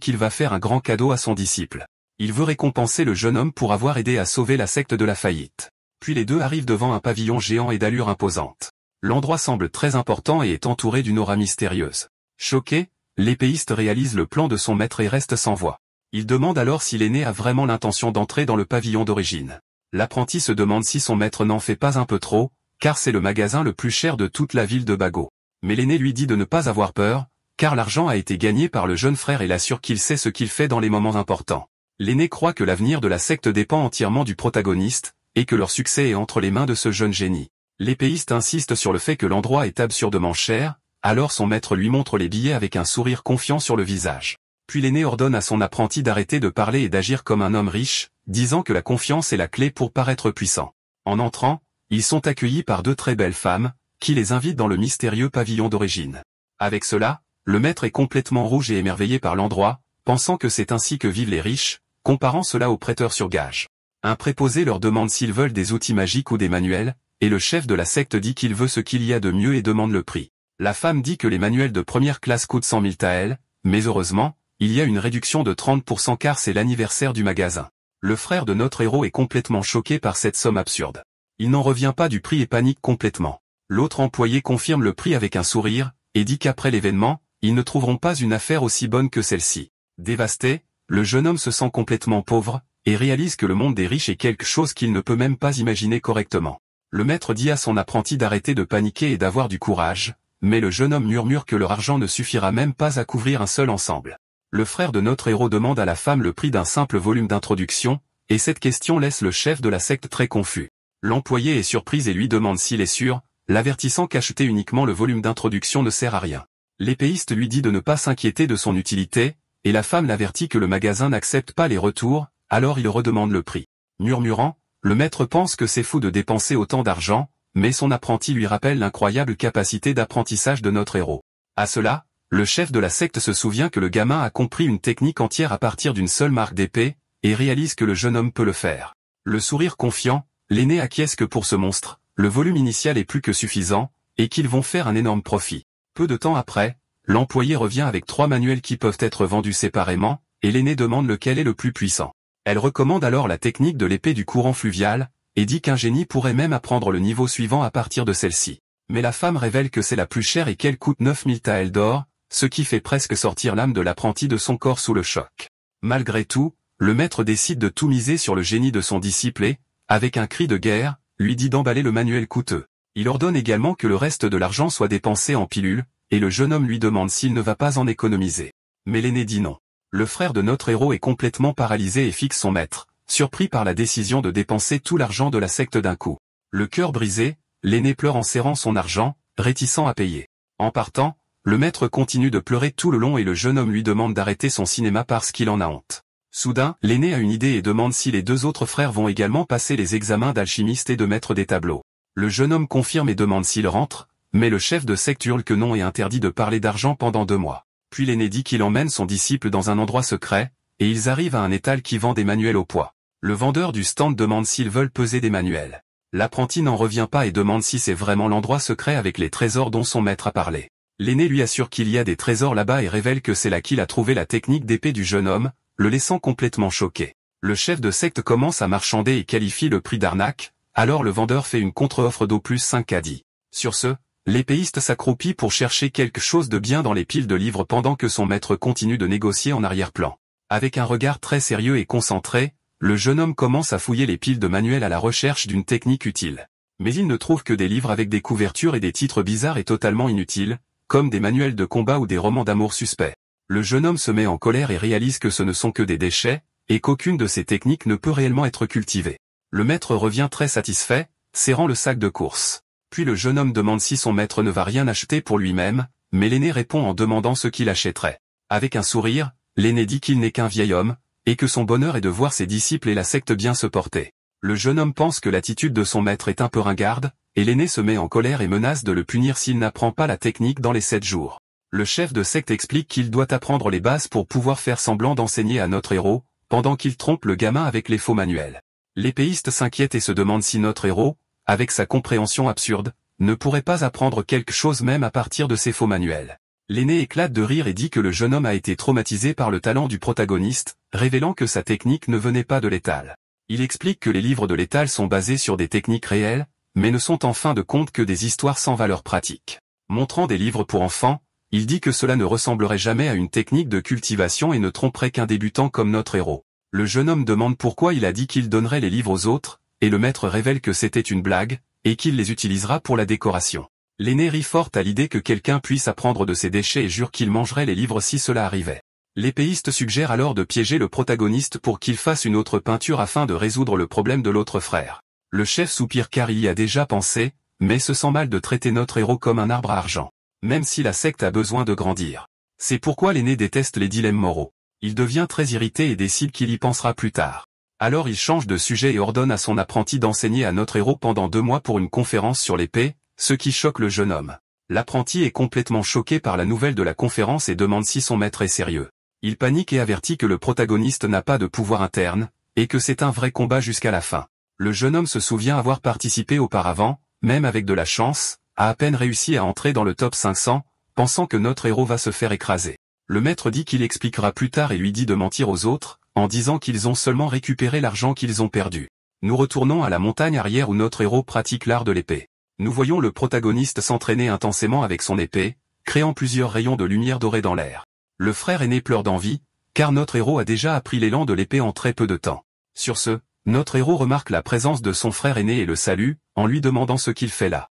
qu'il va faire un grand cadeau à son disciple. Il veut récompenser le jeune homme pour avoir aidé à sauver la secte de la faillite. Puis les deux arrivent devant un pavillon géant et d'allure imposante. L'endroit semble très important et est entouré d'une aura mystérieuse. Choqué, l'épéiste réalise le plan de son maître et reste sans voix. Il demande alors si l'aîné a vraiment l'intention d'entrer dans le pavillon d'origine. L'apprenti se demande si son maître n'en fait pas un peu trop, car c'est le magasin le plus cher de toute la ville de Bago. Mais l'aîné lui dit de ne pas avoir peur, car l'argent a été gagné par le jeune frère et l'assure qu'il sait ce qu'il fait dans les moments importants. L'aîné croit que l'avenir de la secte dépend entièrement du protagoniste, et que leur succès est entre les mains de ce jeune génie. L'épéiste insiste sur le fait que l'endroit est absurdement cher, alors son maître lui montre les billets avec un sourire confiant sur le visage. Puis l'aîné ordonne à son apprenti d'arrêter de parler et d'agir comme un homme riche, disant que la confiance est la clé pour paraître puissant. En entrant, ils sont accueillis par deux très belles femmes, qui les invitent dans le mystérieux pavillon d'origine. Avec cela, le maître est complètement rouge et émerveillé par l'endroit, pensant que c'est ainsi que vivent les riches, comparant cela aux prêteurs sur gage. Un préposé leur demande s'ils veulent des outils magiques ou des manuels, et le chef de la secte dit qu'il veut ce qu'il y a de mieux et demande le prix. La femme dit que les manuels de première classe coûtent 100 000 taels, mais heureusement, il y a une réduction de 30% car c'est l'anniversaire du magasin. Le frère de notre héros est complètement choqué par cette somme absurde. Il n'en revient pas du prix et panique complètement. L'autre employé confirme le prix avec un sourire, et dit qu'après l'événement, ils ne trouveront pas une affaire aussi bonne que celle-ci. Dévasté, le jeune homme se sent complètement pauvre, et réalise que le monde des riches est quelque chose qu'il ne peut même pas imaginer correctement. Le maître dit à son apprenti d'arrêter de paniquer et d'avoir du courage, mais le jeune homme murmure que leur argent ne suffira même pas à couvrir un seul ensemble. Le frère de notre héros demande à la femme le prix d'un simple volume d'introduction, et cette question laisse le chef de la secte très confus. L'employé est surpris et lui demande s'il est sûr, l'avertissant qu'acheter uniquement le volume d'introduction ne sert à rien. L'épéiste lui dit de ne pas s'inquiéter de son utilité, et la femme l'avertit que le magasin n'accepte pas les retours, alors il redemande le prix. Murmurant, le maître pense que c'est fou de dépenser autant d'argent, mais son apprenti lui rappelle l'incroyable capacité d'apprentissage de notre héros. À cela, le chef de la secte se souvient que le gamin a compris une technique entière à partir d'une seule marque d'épée, et réalise que le jeune homme peut le faire. Le sourire confiant, l'aîné acquiesce que pour ce monstre, le volume initial est plus que suffisant, et qu'ils vont faire un énorme profit. Peu de temps après, l'employé revient avec 3 manuels qui peuvent être vendus séparément, et l'aîné demande lequel est le plus puissant. Elle recommande alors la technique de l'épée du courant fluvial, et dit qu'un génie pourrait même apprendre le niveau suivant à partir de celle-ci. Mais la femme révèle que c'est la plus chère et qu'elle coûte 9000 taels d'or, ce qui fait presque sortir l'âme de l'apprenti de son corps sous le choc. Malgré tout, le maître décide de tout miser sur le génie de son disciple et, avec un cri de guerre, lui dit d'emballer le manuel coûteux. Il ordonne également que le reste de l'argent soit dépensé en pilules, et le jeune homme lui demande s'il ne va pas en économiser. Mais l'aîné dit non. Le frère de notre héros est complètement paralysé et fixe son maître, surpris par la décision de dépenser tout l'argent de la secte d'un coup. Le cœur brisé, l'aîné pleure en serrant son argent, réticent à payer. En partant, le maître continue de pleurer tout le long et le jeune homme lui demande d'arrêter son cinéma parce qu'il en a honte. Soudain, l'aîné a une idée et demande si les 2 autres frères vont également passer les examens d'alchimiste et de maître des tableaux. Le jeune homme confirme et demande s'il rentre, mais le chef de secte hurle que non et interdit de parler d'argent pendant 2 mois. Puis l'aîné dit qu'il emmène son disciple dans un endroit secret, et ils arrivent à un étal qui vend des manuels au poids. Le vendeur du stand demande s'ils veulent peser des manuels. L'apprenti n'en revient pas et demande si c'est vraiment l'endroit secret avec les trésors dont son maître a parlé. L'aîné lui assure qu'il y a des trésors là-bas et révèle que c'est là qu'il a trouvé la technique d'épée du jeune homme, le laissant complètement choqué. Le chef de secte commence à marchander et qualifie le prix d'arnaque, alors le vendeur fait une contre-offre d'au plus 5 caddies. Sur ce, l'épéiste s'accroupit pour chercher quelque chose de bien dans les piles de livres pendant que son maître continue de négocier en arrière-plan. Avec un regard très sérieux et concentré, le jeune homme commence à fouiller les piles de manuels à la recherche d'une technique utile. Mais il ne trouve que des livres avec des couvertures et des titres bizarres et totalement inutiles, comme des manuels de combat ou des romans d'amour suspects. Le jeune homme se met en colère et réalise que ce ne sont que des déchets, et qu'aucune de ces techniques ne peut réellement être cultivée. Le maître revient très satisfait, serrant le sac de course. Puis le jeune homme demande si son maître ne va rien acheter pour lui-même, mais l'aîné répond en demandant ce qu'il achèterait. Avec un sourire, l'aîné dit qu'il n'est qu'un vieil homme, et que son bonheur est de voir ses disciples et la secte bien se porter. Le jeune homme pense que l'attitude de son maître est un peu ringarde, et l'aîné se met en colère et menace de le punir s'il n'apprend pas la technique dans les 7 jours. Le chef de secte explique qu'il doit apprendre les bases pour pouvoir faire semblant d'enseigner à notre héros, pendant qu'il trompe le gamin avec les faux manuels. L'épéiste s'inquiète et se demande si notre héros, avec sa compréhension absurde, ne pourrait pas apprendre quelque chose même à partir de ces faux manuels. L'aîné éclate de rire et dit que le jeune homme a été traumatisé par le talent du protagoniste, révélant que sa technique ne venait pas de l'étal. Il explique que les livres de l'étal sont basés sur des techniques réelles, mais ne sont en fin de compte que des histoires sans valeur pratique. Montrant des livres pour enfants, il dit que cela ne ressemblerait jamais à une technique de cultivation et ne tromperait qu'un débutant comme notre héros. Le jeune homme demande pourquoi il a dit qu'il donnerait les livres aux autres, et le maître révèle que c'était une blague, et qu'il les utilisera pour la décoration. L'aîné rit fort à l'idée que quelqu'un puisse apprendre de ses déchets et jure qu'il mangerait les livres si cela arrivait. L'épéiste suggère alors de piéger le protagoniste pour qu'il fasse une autre peinture afin de résoudre le problème de l'autre frère. Le chef soupire car il y a déjà pensé, mais se sent mal de traiter notre héros comme un arbre à argent. Même si la secte a besoin de grandir. C'est pourquoi l'aîné déteste les dilemmes moraux. Il devient très irrité et décide qu'il y pensera plus tard. Alors il change de sujet et ordonne à son apprenti d'enseigner à notre héros pendant 2 mois pour une conférence sur l'épée, ce qui choque le jeune homme. L'apprenti est complètement choqué par la nouvelle de la conférence et demande si son maître est sérieux. Il panique et avertit que le protagoniste n'a pas de pouvoir interne, et que c'est un vrai combat jusqu'à la fin. Le jeune homme se souvient avoir participé auparavant, même avec de la chance, a peine réussi à entrer dans le top 500, pensant que notre héros va se faire écraser. Le maître dit qu'il expliquera plus tard et lui dit de mentir aux autres, en disant qu'ils ont seulement récupéré l'argent qu'ils ont perdu. Nous retournons à la montagne arrière où notre héros pratique l'art de l'épée. Nous voyons le protagoniste s'entraîner intensément avec son épée, créant plusieurs rayons de lumière dorée dans l'air. Le frère aîné pleure d'envie, car notre héros a déjà appris l'élan de l'épée en très peu de temps. Sur ce, notre héros remarque la présence de son frère aîné et le salue, en lui demandant ce qu'il fait là.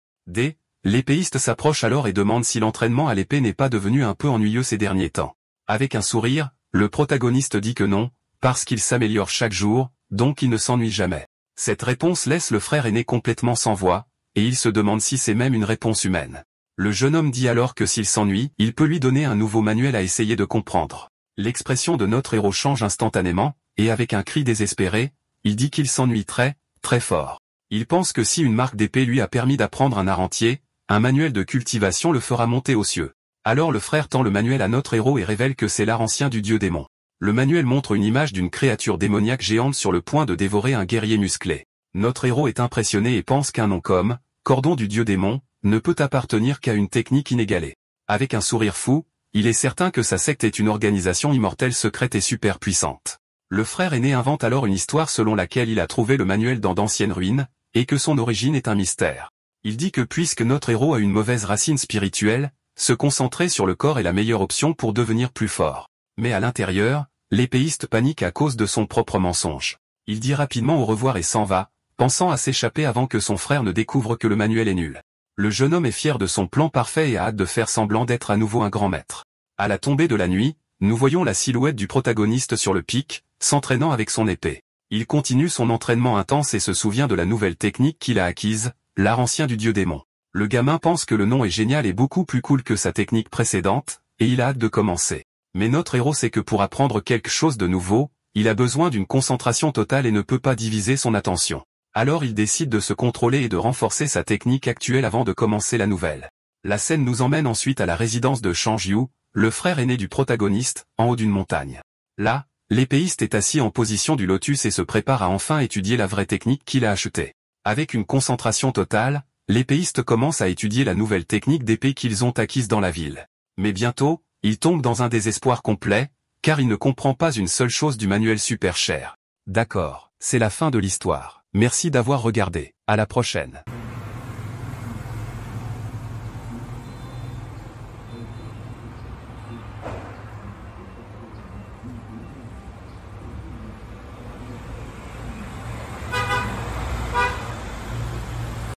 L'épéiste s'approche alors et demande si l'entraînement à l'épée n'est pas devenu un peu ennuyeux ces derniers temps. Avec un sourire, le protagoniste dit que non, parce qu'il s'améliore chaque jour, donc il ne s'ennuie jamais. Cette réponse laisse le frère aîné complètement sans voix, et il se demande si c'est même une réponse humaine. Le jeune homme dit alors que s'il s'ennuie, il peut lui donner un nouveau manuel à essayer de comprendre. L'expression de notre héros change instantanément, et avec un cri désespéré, il dit qu'il s'ennuie très, très fort. Il pense que si une marque d'épée lui a permis d'apprendre un art entier, un manuel de cultivation le fera monter aux cieux. Alors le frère tend le manuel à notre héros et révèle que c'est l'art ancien du dieu démon. Le manuel montre une image d'une créature démoniaque géante sur le point de dévorer un guerrier musclé. Notre héros est impressionné et pense qu'un nom comme cordon du dieu démon ne peut appartenir qu'à une technique inégalée. Avec un sourire fou, il est certain que sa secte est une organisation immortelle secrète et super puissante. Le frère aîné invente alors une histoire selon laquelle il a trouvé le manuel dans d'anciennes ruines, et que son origine est un mystère. Il dit que puisque notre héros a une mauvaise racine spirituelle, se concentrer sur le corps est la meilleure option pour devenir plus fort. Mais à l'intérieur, l'épéiste panique à cause de son propre mensonge. Il dit rapidement au revoir et s'en va, pensant à s'échapper avant que son frère ne découvre que le manuel est nul. Le jeune homme est fier de son plan parfait et a hâte de faire semblant d'être à nouveau un grand maître. À la tombée de la nuit, nous voyons la silhouette du protagoniste sur le pic, s'entraînant avec son épée. Il continue son entraînement intense et se souvient de la nouvelle technique qu'il a acquise, l'art ancien du dieu démon. Le gamin pense que le nom est génial et beaucoup plus cool que sa technique précédente, et il a hâte de commencer. Mais notre héros sait que pour apprendre quelque chose de nouveau, il a besoin d'une concentration totale et ne peut pas diviser son attention. Alors il décide de se contrôler et de renforcer sa technique actuelle avant de commencer la nouvelle. La scène nous emmène ensuite à la résidence de Shang-Yu, le frère aîné du protagoniste, en haut d'une montagne. Là, l'épéiste est assis en position du lotus et se prépare à enfin étudier la vraie technique qu'il a achetée. Avec une concentration totale, l'épéiste commence à étudier la nouvelle technique d'épée qu'ils ont acquise dans la ville. Mais bientôt, il tombe dans un désespoir complet, car il ne comprend pas une seule chose du manuel super cher. D'accord, c'est la fin de l'histoire. Merci d'avoir regardé. À la prochaine.